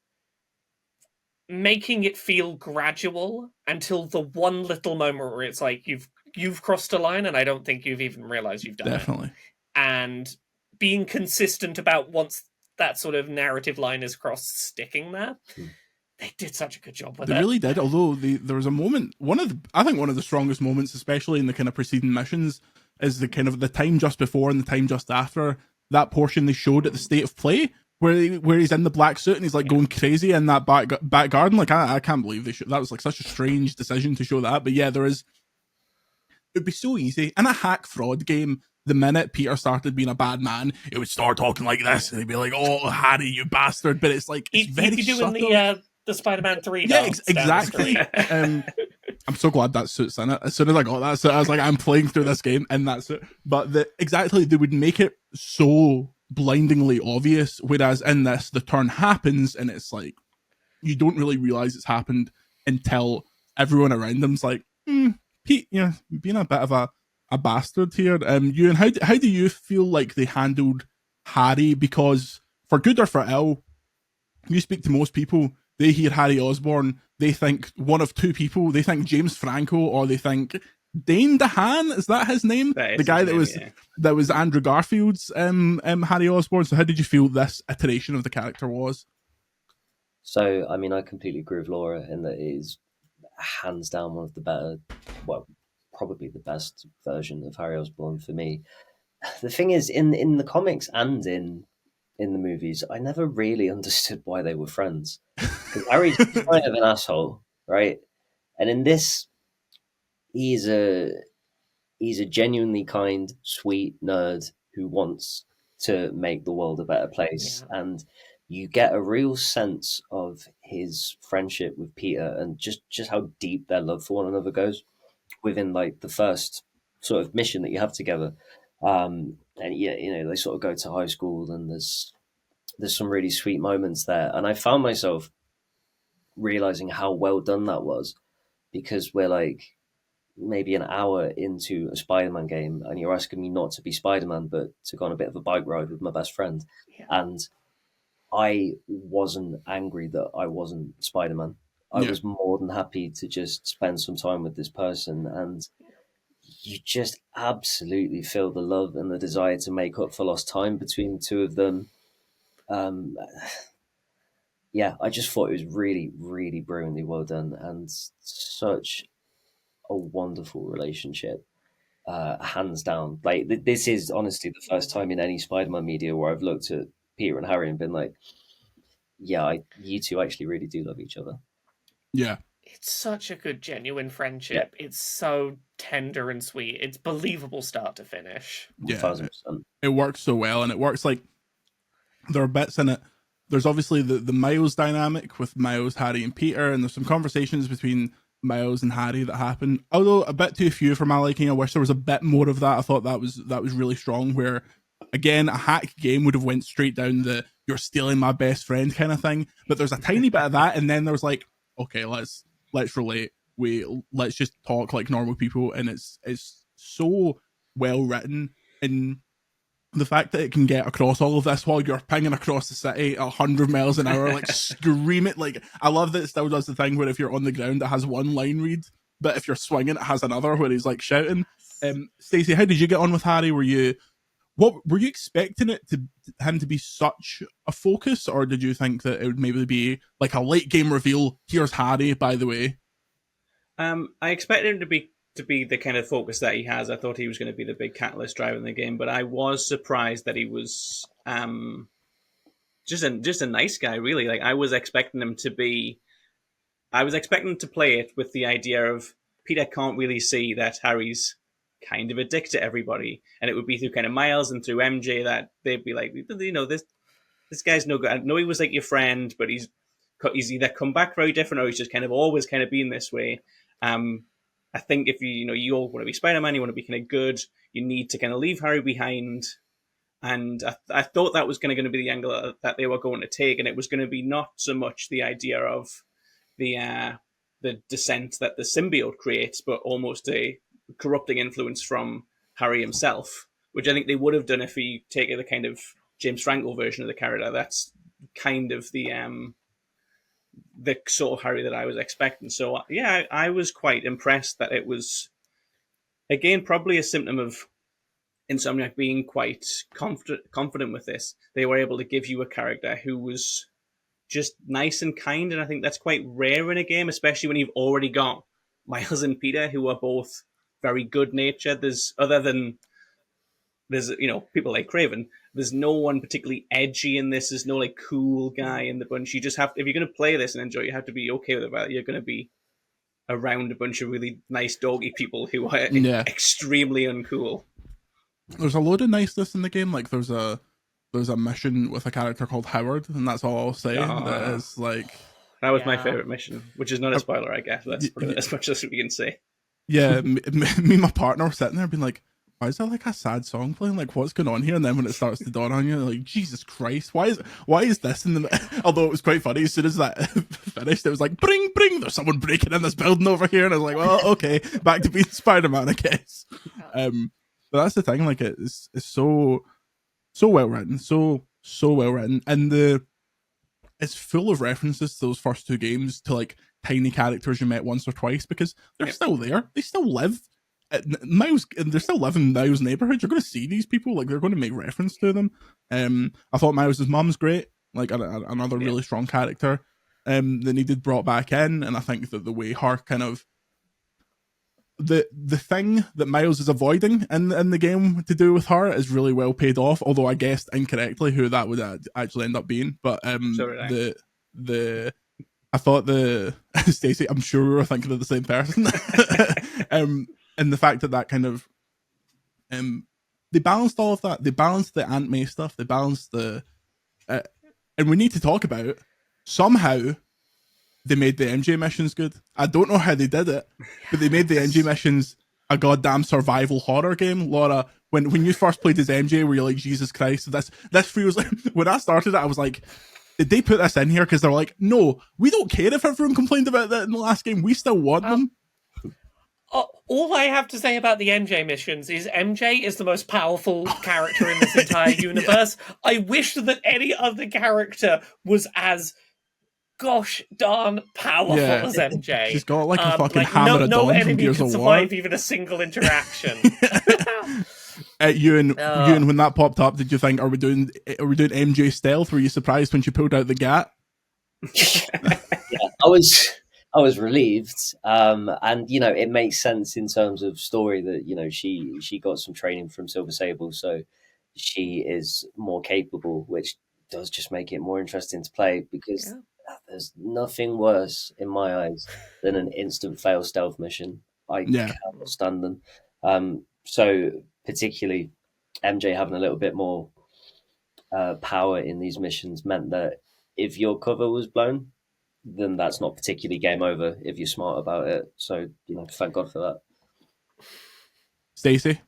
making it feel gradual until the one little moment where it's like you've crossed a line, and I don't think you've even realized you've done Definitely. it. And being consistent about once that sort of narrative line is crossed, sticking there. They did such a good job with it. They really did. Although there was a moment, I think one of the strongest moments, especially in the kind of preceding missions, is the kind of the time just before and the time just after that portion they showed at the state of play, where he's in the black suit and he's like going crazy in that back garden. Like I can't believe that was like such a strange decision to show that. But yeah, it'd be so easy in a hack fraud game. The minute Peter started being a bad man, it would start talking like this, and he'd be like, "Oh, Harry, you bastard!" But it's like it's very he'd be doing subtle. the Spider-Man 3 Yeah, dance exactly. I'm so glad that suit's in it. As soon as I got that suit, I was like, I'm playing through this game in that suit. But they would make it so blindingly obvious, whereas in this, the turn happens, and it's like, you don't really realize it's happened until everyone around them's like, Pete, being a bit of a bastard here. Ewan, how do you feel like they handled Harry? Because for good or for ill, you speak to most people, they hear Harry Osborn, they think one of two people. They think James Franco, or they think Dane DeHaan. Is that his name? The guy that was Andrew Garfield's Harry Osborn. So how did you feel this iteration of the character was? So, I mean, I completely agree with Laura in that it is hands down one of the better, well, probably the best version of Harry Osborn for me. The thing is, in the comics and in the movies, I never really understood why they were friends. Because Harry's kind of an asshole, right? And in this, he's a genuinely kind, sweet nerd who wants to make the world a better place. Yeah. And you get a real sense of his friendship with Peter and just how deep their love for one another goes within like the first sort of mission that you have together. And yeah, they sort of go to high school, and there's some really sweet moments there. And I found myself realizing how well done that was, because we're like maybe an hour into a Spider-Man game and you're asking me not to be Spider-Man, but to go on a bit of a bike ride with my best friend. Yeah. And I wasn't angry that I wasn't Spider-Man. I was more than happy to just spend some time with this person, and you just absolutely feel the love and the desire to make up for lost time between the two of them. Yeah, I just thought it was really, really brilliantly well done, and such a wonderful relationship. Hands down. Like, this is honestly the first time in any Spider-Man media where I've looked at Peter and Harry and been like, yeah, you two actually really do love each other. Yeah. It's such a good, genuine friendship. Yeah. It's so tender and sweet. It's believable start to finish. Yeah, 1,000%. It works so well, and it works like there are bits in it. There's obviously the Miles dynamic with Miles, Harry, and Peter, and there's some conversations between Miles and Harry that happen, although a bit too few for my liking. I wish there was a bit more of that. I thought that was really strong, where again a hack game would have went straight down the "you're stealing my best friend" kind of thing, but there's a tiny bit of that, and then there's like, okay, let's relate, let's just talk like normal people, and it's so well written, and the fact that it can get across all of this while you're pinging across the city 100 miles an hour, like screaming. Like, I love that it still does the thing where if you're on the ground, it has one line read, but if you're swinging, it has another where he's like shouting. Stacey, how did you get on with Harry? Were you expecting him to be such a focus, or did you think that it would maybe be like a late game reveal? Here's Harry, by the way. I expected him to be the kind of focus that he has. I thought he was going to be the big catalyst driving the game, but I was surprised that he was just a nice guy, really. Like, I was expecting him to play it with the idea of Peter can't really see that Harry's kind of a dick to everybody, and it would be through kind of Miles and through MJ that they'd be like, this guy's no good. I know he was like your friend, but he's either come back very different, or he's just kind of always kind of been this way. I think if you all want to be Spider-Man, you want to be kind of good, you need to kind of leave Harry behind. And I thought that was going to be the angle that they were going to take, and it was going to be not so much the idea of the dissent that the symbiote creates, but almost a corrupting influence from Harry himself, which I think they would have done if he taken the kind of James Franco version of the character. That's kind of the sort of Harry that I was expecting. So yeah, I was quite impressed that it was, again, probably a symptom of Insomniac being quite confident with this. They were able to give you a character who was just nice and kind, and I think that's quite rare in a game, especially when you've already got Miles and Peter, who are both very good-natured. There's people like Craven. There's no one particularly edgy in this. There's no like cool guy in the bunch. You just have to, if you're going to play this and enjoy it, you have to be okay with the fact that you're going to be around a bunch of really nice doggy people who are extremely uncool. There's a load of niceness in the game. Like there's a mission with a character called Howard, and that's all I'll say. That is like, that was my favorite mission, which is not a spoiler, I guess. That's as much as we can say. Yeah, me and my partner were sitting there being like, why is there like a sad song playing? Like, what's going on here? And then when it starts to dawn on you, like, Jesus Christ, why is this in the? Although it was quite funny, as soon as that finished, it was like, bring, there's someone breaking in this building over here, and I was like, well, okay, back to being Spider-Man, I guess. But that's the thing, like it's so well written, so well written, and it's full of references to those first two games, to like tiny characters you met once or twice, because they're still there, they still live. Miles, and they're still living in Miles' neighborhood. You're going to see these people, like they're going to make reference to them. I thought Miles' mum's great, like another really strong character that needed brought back in, and I think that the way her kind of the thing that Miles is avoiding in the game to do with her is really well paid off. Although I guessed incorrectly who that would actually end up being, but I thought Stacey, I'm sure we were thinking of the same person. And the fact that kind of they balanced all of that. They balanced the Aunt May stuff. They balanced the and we need to talk about, somehow they made the MJ missions good. I don't know how they did it, but they made the MJ missions a goddamn survival horror game. Laura, when you first played as MJ, were you like, Jesus Christ, this feels like, when I started it, I was like, did they put this in here because they're like, no, we don't care if everyone complained about that in the last game, we still want them. All I have to say about the MJ missions is MJ is the most powerful character in this entire universe. I wish that any other character was as gosh darn powerful as MJ. She's got like a fucking hammer of no dawn enemy from Gears can of survive War. even a single interaction. Ewan, when that popped up, did you think, are we doing MJ stealth? Were you surprised when she pulled out the gat? I was relieved, and it makes sense in terms of story that she got some training from Silver Sable, so she is more capable, which does just make it more interesting to play, because there's nothing worse in my eyes than an instant fail stealth mission. I cannot stand them. So particularly MJ having a little bit more power in these missions meant that if your cover was blown, then that's not particularly game over if you're smart about it. So, thank God for that. Stacey?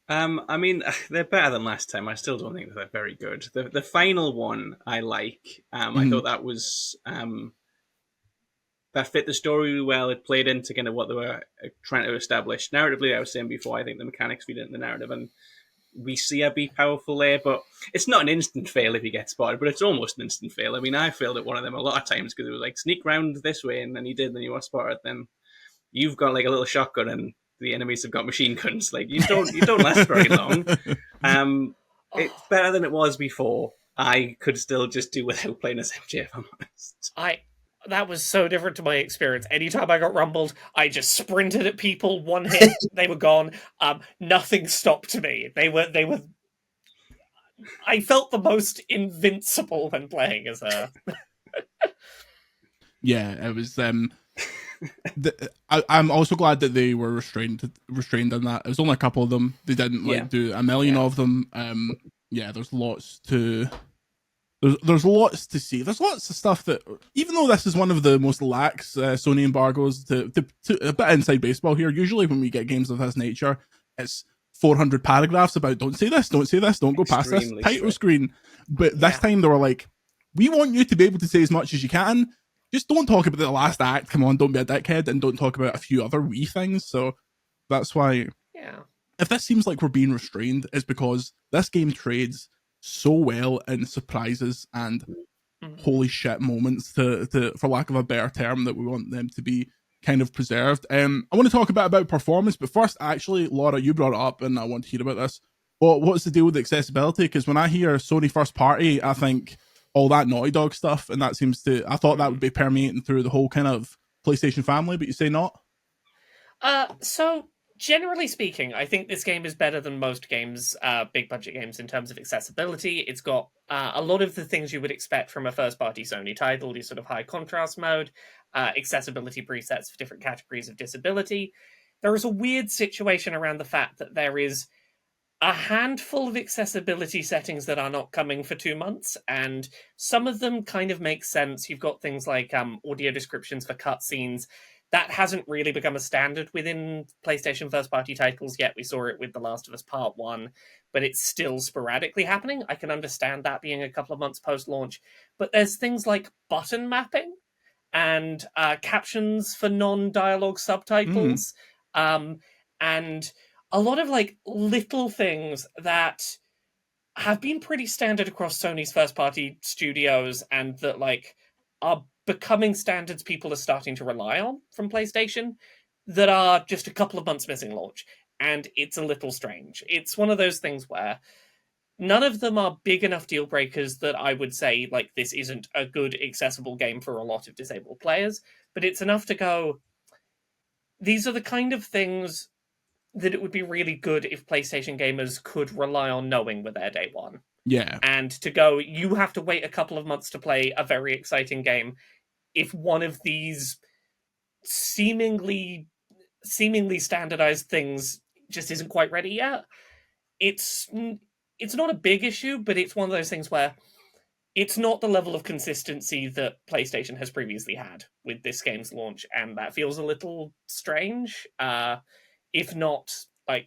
I mean, they're better than last time. I still don't think they're very good. The final one I like. I thought that was that fit the story well. It played into kind of what they were trying to establish. Narratively, I was saying before, I think the mechanics feed into the narrative, and we see her be powerful there, but it's not an instant fail if you get spotted, but it's almost an instant fail. I mean, I failed at one of them a lot of times because it was like, sneak round this way, and then you did, and then you were spotted. Then you've got like a little shotgun, and the enemies have got machine guns. Like, you don't last very long. It's better than it was before. I could still just do without playing as MJ, if I'm honest. That was so different to my experience. Anytime I got rumbled, I just sprinted at people, one hit, they were gone. Nothing stopped me. They were. I felt the most invincible when playing as her. Yeah, it was. I'm also glad that they were restrained on that. It was only a couple of them. They didn't do a million of them. There's lots to. There's lots to see. There's lots of stuff that, even though this is one of the most lax Sony embargoes to a bit inside baseball here, usually when we get games of this nature, it's 400 paragraphs about don't say this, don't go past this title screen. But this time they were like, we want you to be able to say as much as you can. just don't talk about the last act. Come on, don't be a dickhead, and don't talk about a few other wee things. So that's why. Yeah. If this seems like we're being restrained, it's because this game trades so well in surprises and holy shit moments, to for lack of a better term, that we want them to be kind of preserved. I want to talk a bit about performance, but first, actually, Laura, you brought it up, and I want to hear about this. What's the deal with accessibility? Because when I hear Sony first party, I think all that Naughty Dog stuff, and that seems to, I thought that would be permeating through the whole kind of PlayStation family, but you say not? So generally speaking, I think this game is better than most games, big budget games, in terms of accessibility. It's got a lot of the things you would expect from a first party Sony title, your sort of high contrast mode, accessibility presets for different categories of disability. There is a weird situation around the fact that there is a handful of accessibility settings that are not coming for 2 months, and some of them kind of make sense. You've got things like audio descriptions for cutscenes. That hasn't really become a standard within PlayStation first-party titles yet. We saw it with The Last of Us Part 1, but it's still sporadically happening. I can understand that being a couple of months post-launch. But there's things like button mapping and captions for non-dialogue subtitles, and a lot of like little things that have been pretty standard across Sony's first-party studios, and that like are becoming standards people are starting to rely on from PlayStation, that are just a couple of months missing launch. And it's a little strange. It's one of those things where none of them are big enough deal breakers that I would say, like, this isn't a good, accessible game for a lot of disabled players, but it's enough to go, these are the kind of things that it would be really good if PlayStation gamers could rely on knowing with their day one. Yeah. And to go, you have to wait a couple of months to play a very exciting game if one of these seemingly standardized things just isn't quite ready yet. It's not a big issue, but it's one of those things where it's not the level of consistency that PlayStation has previously had with this game's launch, and that feels a little strange, if not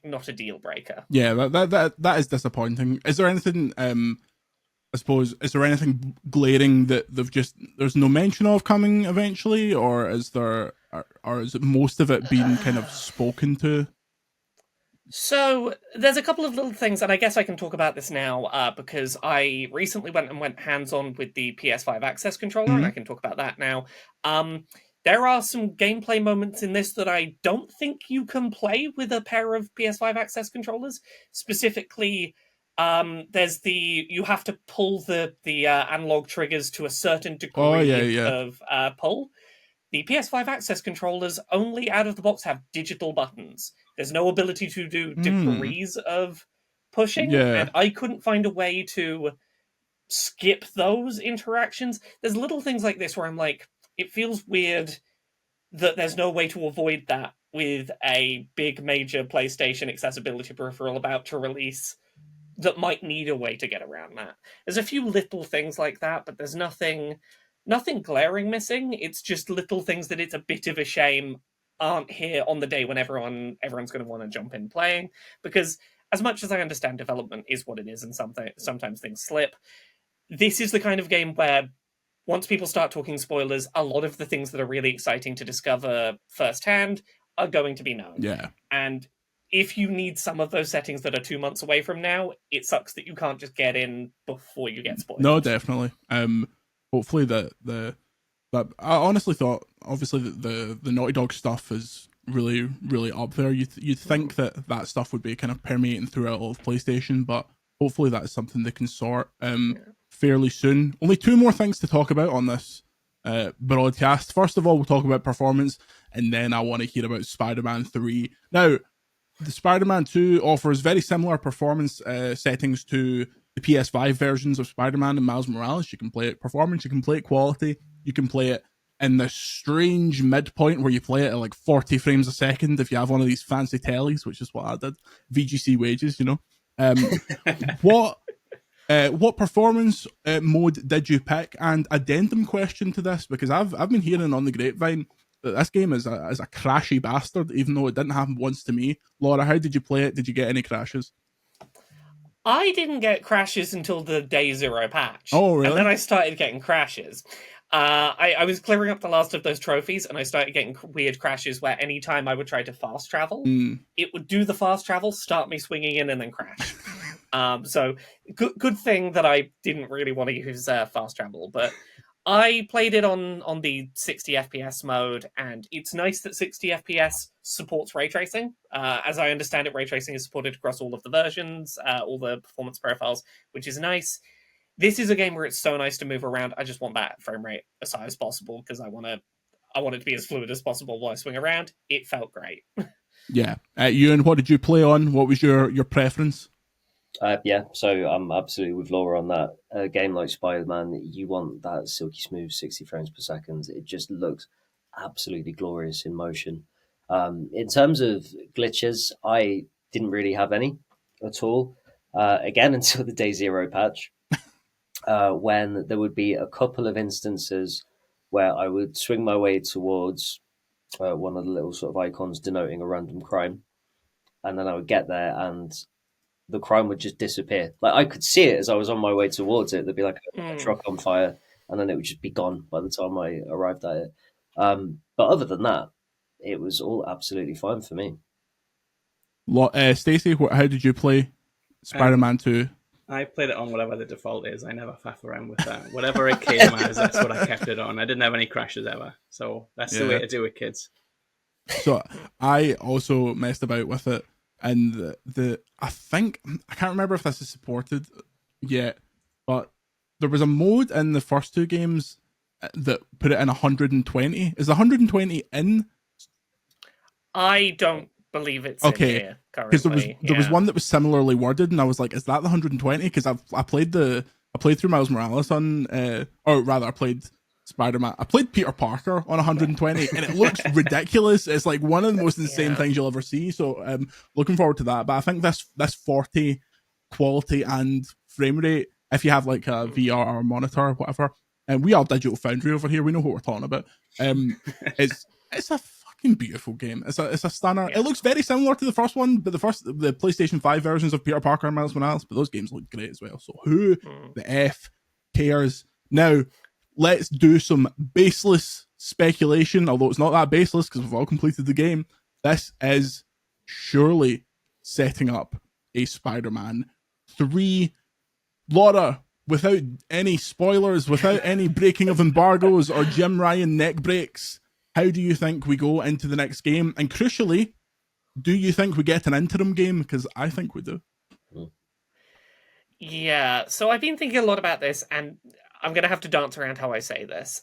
not a deal breaker. Yeah, that is disappointing. Is there anything I suppose, is there anything glaring that there's no mention of coming eventually, or is there, or is it most of it being kind of spoken to? So there's a couple of little things, and I guess I can talk about this now because I recently went hands-on with the PS5 Access controller, and I can talk about that now. There are some gameplay moments in this that I don't think you can play with a pair of PS5 Access controllers. Specifically, there's you have to pull the analog triggers to a certain degree of pull. The PS5 Access controllers only out of the box have digital buttons. There's no ability to do degrees of pushing, and I couldn't find a way to skip those interactions. There's little things like this where I'm like, it feels weird that there's no way to avoid that with a big major PlayStation accessibility peripheral about to release that might need a way to get around that. There's a few little things like that, but there's nothing glaring missing. It's just little things that it's a bit of a shame aren't here on the day when everyone's going to want to jump in playing, because as much as I understand development is what it is and sometimes things slip, this is the kind of game where once people start talking spoilers, a lot of the things that are really exciting to discover firsthand are going to be known. Yeah. And if you need some of those settings that are 2 months away from now, it sucks that you can't just get in before you get spoiled. No, definitely. Hopefully that I honestly thought, obviously, the Naughty Dog stuff is really, really up there. You'd think that stuff would be kind of permeating throughout all of PlayStation, but hopefully that is something they can sort fairly soon. Only 2 more things to talk about on this broadcast. First of all, we'll talk about performance, and then I want to hear about Spider-Man 3. Now, the Spider-Man 2 offers very similar performance settings to the PS5 versions of Spider-Man and Miles Morales. You can play it performance, you can play it quality, you can play it in the strange midpoint where you play it at like 40 frames a second if you have one of these fancy tellies, which is what I did. VGC wages, you know. What performance mode did you pick? And addendum question to this, because I've been hearing on the grapevine that this game is a crashy bastard, even though it didn't happen once to me. Laura, how did you play it? Did you get any crashes? I didn't get crashes until the day 0 patch. Oh, really? And then I started getting crashes. I was clearing up the last of those trophies, and I started getting weird crashes where anytime I would try to fast travel, it would do the fast travel, start me swinging in, and then crash. So good thing that I didn't really want to use fast travel, but I played it on the 60 FPS mode, and it's nice that 60 FPS supports ray tracing. As I understand it, ray tracing is supported across all of the versions, all the performance profiles, which is nice. This is a game where it's so nice to move around. I just want that frame rate as high as possible because I want it to be as fluid as possible while I swing around. It felt great. Yeah. Ewan, what did you play on? What was your preference? Yeah, so I'm absolutely with Laura on that. A game like Spider-Man, you want that silky smooth 60 frames per second. It just looks absolutely glorious in motion. In terms of glitches, I didn't really have any at all. Again, until the Day Zero patch, when there would be a couple of instances where I would swing my way towards one of the little sort of icons denoting a random crime, and then I would get there and the crime would just disappear. Like I could see it as I was on my way towards it. There'd be like a truck on fire, and then it would just be gone by the time I arrived at it. But other than that, it was all absolutely fine for me. Stacey, how did you play Spider-Man 2? I played it on whatever the default is. I never faff around with that. Whatever it came as, that's what I kept it on. I didn't have any crashes ever. So that's the way to do it, kids. So I also messed about with it, and I think I can't remember if this is supported yet, but there was a mode in the first two games that put it in 120. Is the 120 in? I don't believe it's in here currently. Because there was one that was similarly worded, and I was like, "Is that the 120?" Because I played through Miles Morales on, or rather, I played Spider-Man. I played Peter Parker on 120, and it looks ridiculous. It's like one of the most insane things you'll ever see. So, looking forward to that. But I think this 40 quality and frame rate, if you have like a VR monitor or whatever, and we are Digital Foundry over here, we know what we're talking about. It's a fucking beautiful game. It's a stunner. It looks very similar to the first one, but the PlayStation 5 versions of Peter Parker and Miles Morales, but those games look great as well. So who the F cares? Now, let's do some baseless speculation, although it's not that baseless because we've all completed the game. This is surely setting up a Spider-Man 3. Laura, without any spoilers, without any breaking of embargoes or Jim Ryan neck breaks, how do you think we go into the next game? And crucially, do you think we get an interim game? Because I think we do. Yeah, so I've been thinking a lot about this, and I'm going to have to dance around how I say this.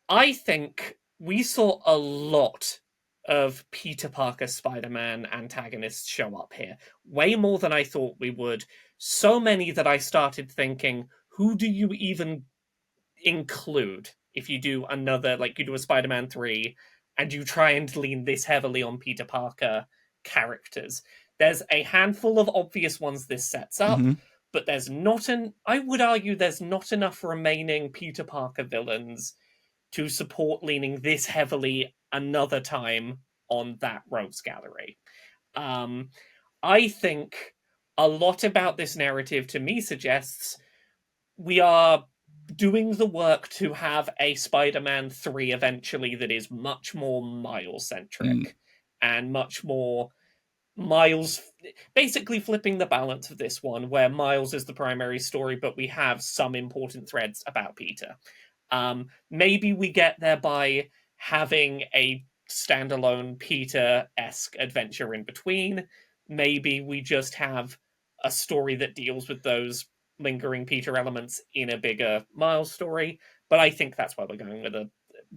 I think we saw a lot of Peter Parker Spider-Man antagonists show up here. Way more than I thought we would. So many that I started thinking, who do you even include if you do another, like you do a Spider-Man 3, and you try and lean this heavily on Peter Parker characters? There's a handful of obvious ones this sets up, but there's not I would argue there's not enough remaining Peter Parker villains to support leaning this heavily another time on that rogues gallery. I think a lot about this narrative to me suggests we are doing the work to have a Spider-Man 3 eventually that is much more Miles-centric and much more Miles, basically flipping the balance of this one, where Miles is the primary story, but we have some important threads about Peter. Maybe we get there by having a standalone Peter-esque adventure in between. Maybe we just have a story that deals with those lingering Peter elements in a bigger Miles story. But I think that's why we're going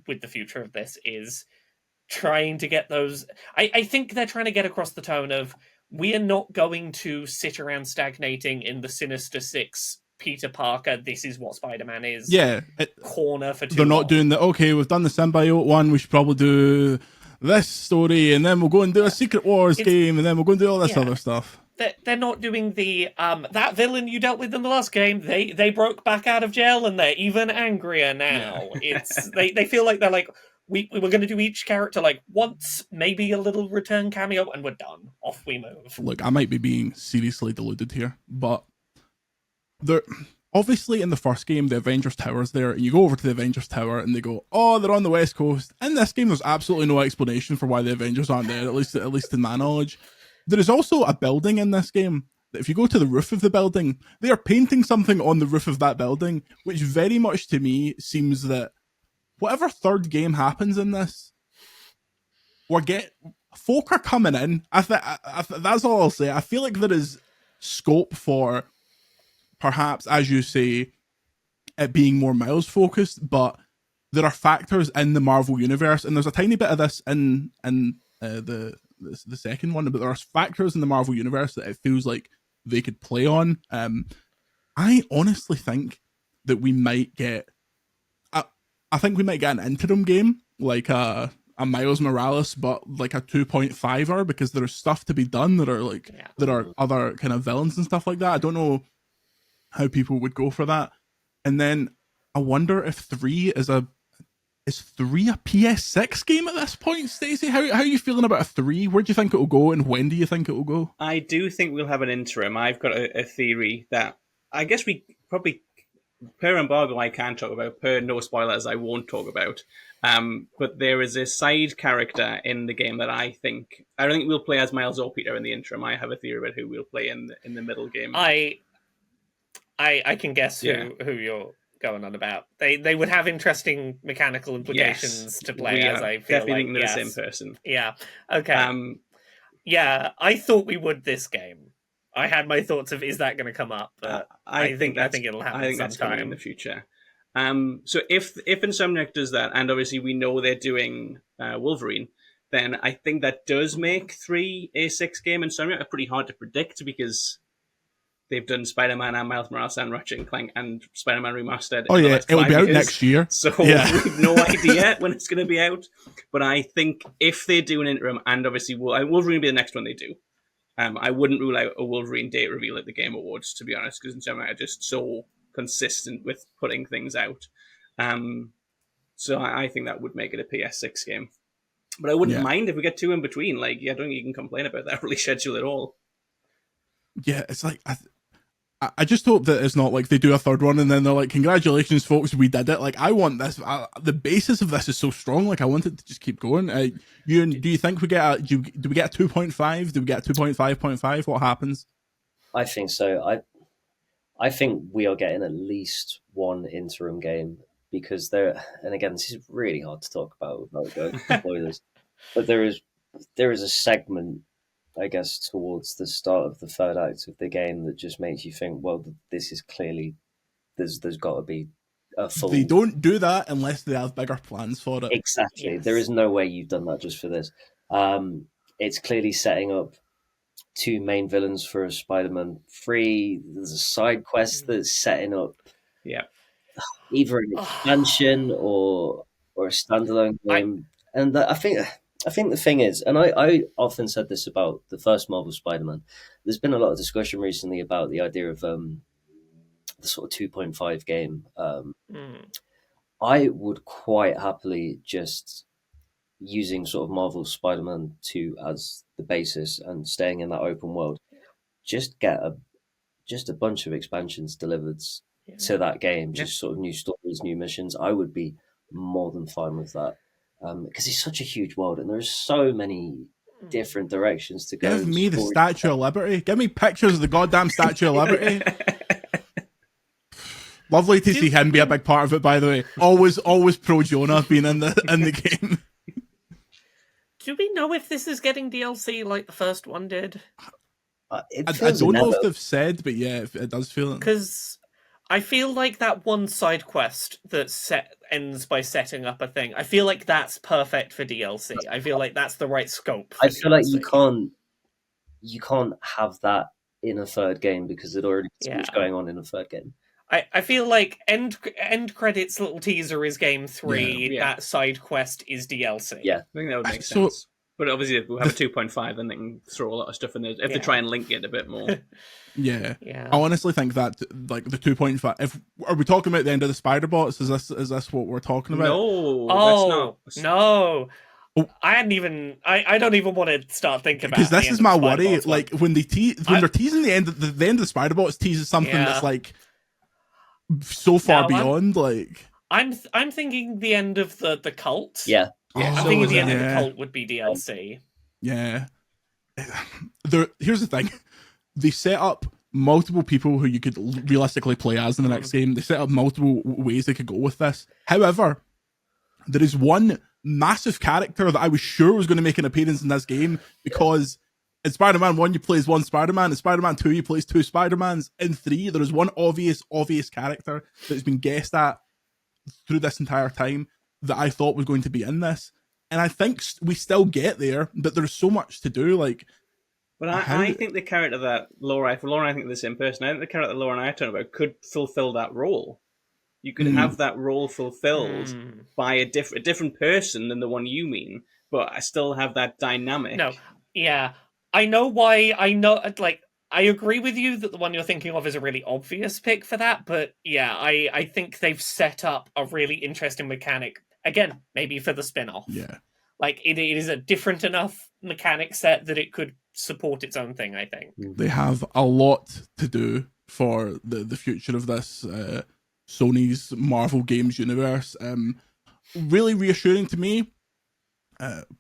with the future of this, is trying to get those. I think they're trying to get across the tone of, we are not going to sit around stagnating in the Sinister Six Peter Parker, this is what Spider-Man is. Corner for too They're not long. doing the, okay, we've done the symbiote one, we should probably do this story, and then we'll go and do a Secret Wars game, and then we'll go and do all this other stuff. They're not doing the that villain you dealt with in the last game. They broke back out of jail and they're even angrier now. It's they feel like they're like, we were going to do each character like once, maybe a little return cameo, and we're done. Off we move. Look, I might be being seriously deluded here, but obviously in the first game the Avengers Tower's there, and you go over to the Avengers Tower and they go, oh, they're on the West Coast. In this game there's absolutely no explanation for why the Avengers aren't there, at least in my knowledge. There is also a building in this game that if you go to the roof of the building, they are painting something on the roof of that building, which very much to me seems that whatever third game happens in this, folk are coming in. That's all I'll say. I feel like there is scope for perhaps, as you say, it being more Miles focused, but there are factors in the Marvel universe, and there's a tiny bit of this in the second one, but there are factors in the Marvel universe that it feels like they could play on. I honestly think that we might get. I think we might get an interim game, like a Miles Morales, but like a 2.5er, because there's stuff to be done that are there are other kind of villains and stuff like that. I don't know how people would go for that. And then I wonder if 3 is 3 a PS6 game at this point, Stacey? How are you feeling about a 3? Where do you think it will go, and when do you think it will go? I do think we'll have an interim. I've got a theory that I guess we probably, per embargo, I can talk about. Per no spoilers, I won't talk about. But there is a side character in the game that I don't think we'll play as Miles or Peter in the interim. I have a theory about who we'll play in the middle game. I can guess who you're going on about. They would have interesting mechanical implications to play, as I feel definitely like. Definitely the same person. Yeah. Okay. I thought we would this game. I had my thoughts of, is that going to come up? But I think it'll happen. I think that's coming in the future. So if Insomniac does that, and obviously we know they're doing Wolverine, then I think that does make 3 a 6 game. Insomniac are pretty hard to predict because they've done Spider-Man and Miles Morales and Ratchet and Clank and Spider-Man Remastered. Oh yeah, it'll be out next year. So we have no idea when it's going to be out. But I think if they do an interim, and obviously Wolverine will be the next one they do, I wouldn't rule out a Wolverine date reveal at the Game Awards, to be honest, because Insomniac are just so consistent with putting things out. So I think that would make it a PS6 game. But I wouldn't mind if we get 2 in between. Like, I don't think you can complain about that release schedule at all. Yeah, it's like I just hope that it's not like they do a third one and then they're like, congratulations folks, we did it. Like, I want this, the basis of this is so strong, like I want it to just keep going. Do you think we get do we get a 2.5? Do we get a 2.5.5? What happens? I think so. I think we are getting at least one interim game, because and again, this is really hard to talk about without going to spoilers, but there is a segment, I guess, towards the start of the third act of the game that just makes you think, well, this is clearly, there's got to be a full... They don't do that unless they have bigger plans for it. Exactly. Yes. There is no way you've done that just for this. It's clearly setting up 2 main villains for Spider-Man 3. There's a side quest that's setting up either an expansion or a standalone game. And I think the thing is, and I often said this about the first Marvel Spider-Man, there's been a lot of discussion recently about the idea of the sort of 2.5 game. I would quite happily, just using sort of Marvel Spider-Man 2 as the basis and staying in that open world, just get a bunch of expansions delivered to that game, just sort of new stories, new missions. I would be more than fine with that. Because it's such a huge world and there's so many different directions to go. Give me the Statue of Liberty. Give me pictures of the goddamn Statue of Liberty. Lovely to see him be a big part of it, by the way. Always pro Jonah being in the game. Do we know if this is getting DLC like the first one did? I don't know if they've said, but yeah, it does feel it. Because I feel like that one side quest that ends by setting up a thing, I feel like that's perfect for DLC. I feel like that's the right scope for I feel DLC. like you can't have that in a third game because there's already so much going on in a third game. I feel like end credits little teaser is game 3, that side quest is DLC. Yeah. I think that would make sense. But obviously, we'll have a 2.5 and they can throw a lot of stuff in there if they try and link it a bit more. Yeah. I honestly think that, like, the 2.5. Are we talking about the end of the Spider-Bots? Is this what we're talking about? No. No. I don't even want to start thinking about it. Because this is my worry. Like, when they're teasing the end of the Spider-Bots teases something that's like, so far No, beyond. Like, I'm thinking the end of the cult. Yeah. Yeah, I'm so thinking was the end I. of the Yeah. cult would be DLC. yeah. Here's the thing: they set up multiple people who you could realistically play as in the next game. They set up multiple ways they could go with this. However, there is one massive character that I was sure was going to make an appearance in this game, because in Spider-Man 1 you play as one Spider-Man, in Spider-Man 2 you play as two Spider-Mans, in 3 there is one obvious character that has been guessed at through this entire time that I thought was going to be in this. And I think we still get there, but there's so much to do. Like, But how- I think the character that Laura and I think the same person. I think the character that Laura and I are talking about could fulfill that role. You could have that role fulfilled by a different person than the one you mean, but I still have that dynamic. No, yeah, I know why. I know, like, I agree with you that the one you're thinking of is a really obvious pick for that. But yeah, I think they've set up a really interesting mechanic again, maybe for the spin-off. yeah. Like it is a different enough mechanic set that it could support its own thing, I think. They have a lot to do for the future of this Sony's Marvel Games universe. Really reassuring to me.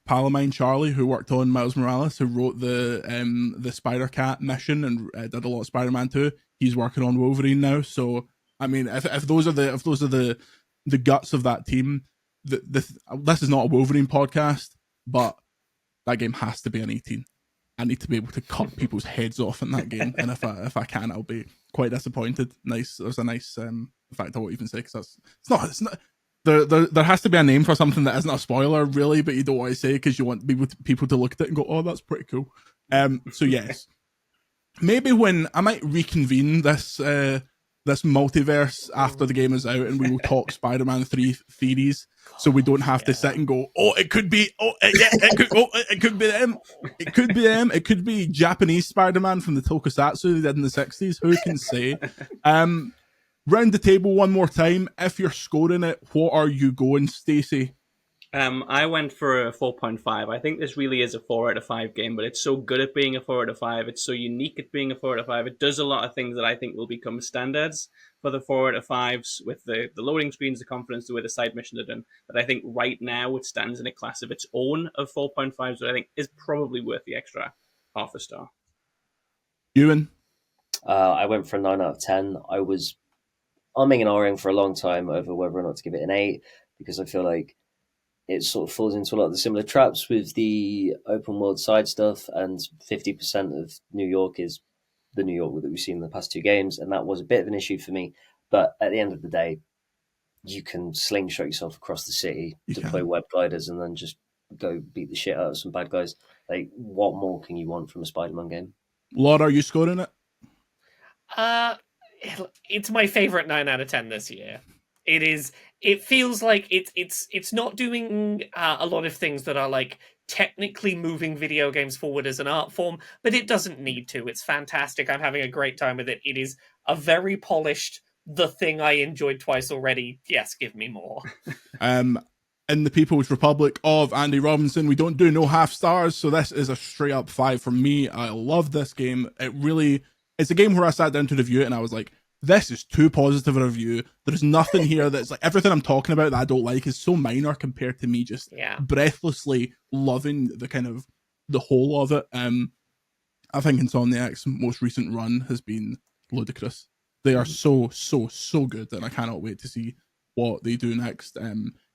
Pal of mine, Charlie, who worked on Miles Morales, who wrote the Spider Cat mission and did a lot of Spider-Man 2. He's working on Wolverine now. So I mean, if those are the guts of that team, this is not a Wolverine podcast, but that game has to be an 18. I need to be able to cut people's heads off in that game, and if I can, I'll be quite disappointed. Nice, there's a nice fact I won't even say, because it's not. There has to be a name for something that isn't a spoiler, really, but you don't want to say because you want people to look at it and go, "Oh, that's pretty cool." So yes, maybe when I might reconvene this multiverse after the game is out, and we will talk Spider-Man 3 theories, so we don't have to sit and go, "Oh, it could be, it could be them, it could be them, it could be Japanese Spider-Man from the Tokusatsu they did in the 60s." Who can say? Round the table one more time. If you're scoring it, what are you going, Stacey? I went for a 4.5. I think this really is a 4 out of 5 game, but it's so good at being a 4 out of 5. It's so unique at being a 4 out of 5. It does a lot of things that I think will become standards for the 4 out of 5s, with the loading screens, the confidence, the way the side missions are done. But I think right now it stands in a class of its own of 4.5s, that I think is probably worth the extra half a star. Ewan? I went for a 9 out of 10. I was umming and ahhing for a long time over whether or not to give it an 8, because I feel like it sort of falls into a lot of the similar traps with the open world side stuff, and 50% of New York is the New York that we've seen in the past 2 games, and that was a bit of an issue for me. But at the end of the day, you can slingshot yourself across the city, deploy web gliders, and then just go beat the shit out of some bad guys. Like, what more can you want from a Spider-Man game? Laura, are you scoring it? It's my favorite 9 out of 10 this year. It is. It feels like it's not doing a lot of things that are like technically moving video games forward as an art form, but it doesn't need to. It's fantastic. I'm having a great time with it. It is a very polished, the thing I enjoyed twice already. Yes, give me more. In the People's Republic of Andy Robinson, we don't do no half stars, so this is a straight up 5 from me. I love this game. It's a game where I sat down to review it and I was like, this is too positive a review. There's nothing here that's like, everything I'm talking about that I don't like is so minor compared to me just breathlessly loving the whole of it. I think Insomniac's most recent run has been ludicrous. They are so good, and I cannot wait to see what they do next.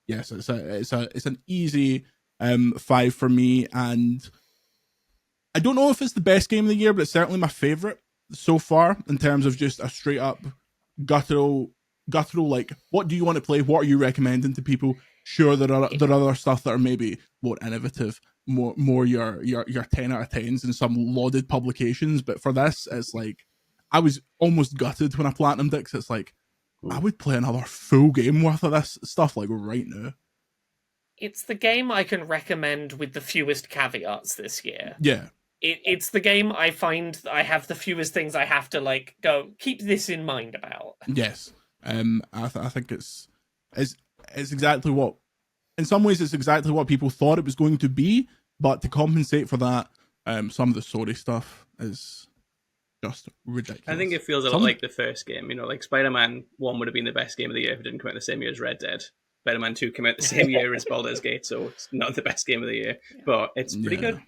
Yes, it's an easy 5 for me, and I don't know if it's the best game of the year, but it's certainly my favorite so far in terms of just a straight up guttural, like, what do you want to play? What are you recommending to people? Sure, there are other stuff that are maybe more innovative, more your 10 out of 10s in some lauded publications, but for this, it's like, I was almost gutted when I platinumed it, 'cause it's like, I would play another full game worth of this stuff like right now. It's the game I can recommend with the fewest caveats this year. Yeah. It's the game I find I have the fewest things I have to like go keep this in mind about. Yes, I think it's exactly what, in some ways, it's exactly what people thought it was going to be. But to compensate for that, some of the story stuff is just ridiculous. I think it feels a lot like the first game. You know, like Spider-Man 1 would have been the best game of the year if it didn't come out the same year as Red Dead. Spider-Man 2 came out the same year as Baldur's Gate, so it's not the best game of the year, but it's pretty good.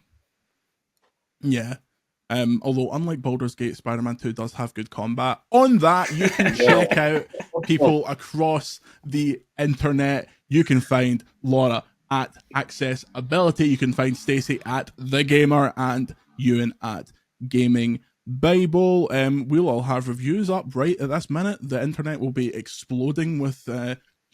Yeah. Although, unlike Baldur's Gate, Spider-Man 2 does have good combat. On that, you can check out people across the internet. You can find Laura at Accessibility. You can find Stacey at The Gamer and Ewan at Gaming Bible. We'll all have reviews up right at this minute. The internet will be exploding with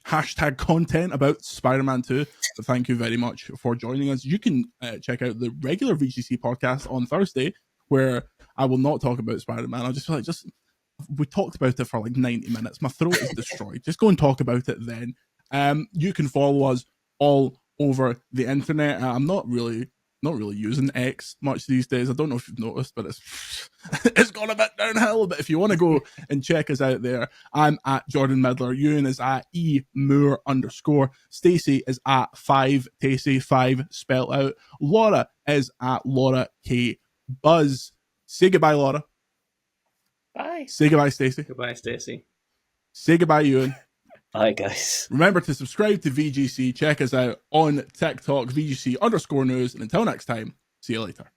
hashtag content about Spider-Man 2. But thank you very much for joining us. You can check out the regular VGC podcast on Thursday, where I will not talk about Spider-Man. I'll just feel like, we talked about it for like 90 minutes. My throat is destroyed. Just go and talk about it then. You can follow us all over the internet. I'm not really using X much these days. I don't know if you've noticed, but it's gone a bit downhill. But if you want to go and check us out there, I'm at Jordan Midler. Ewan is at @emoore_. Stacey is at 5Tacey, 5 spelled out. Laura is at Laura K Buzz. Say goodbye, Laura. Bye. Say goodbye, Stacey. Goodbye, Stacey. Say goodbye, Ewan. Hi, guys. Remember to subscribe to VGC. Check us out on TikTok, VGC_news. And until next time, see you later.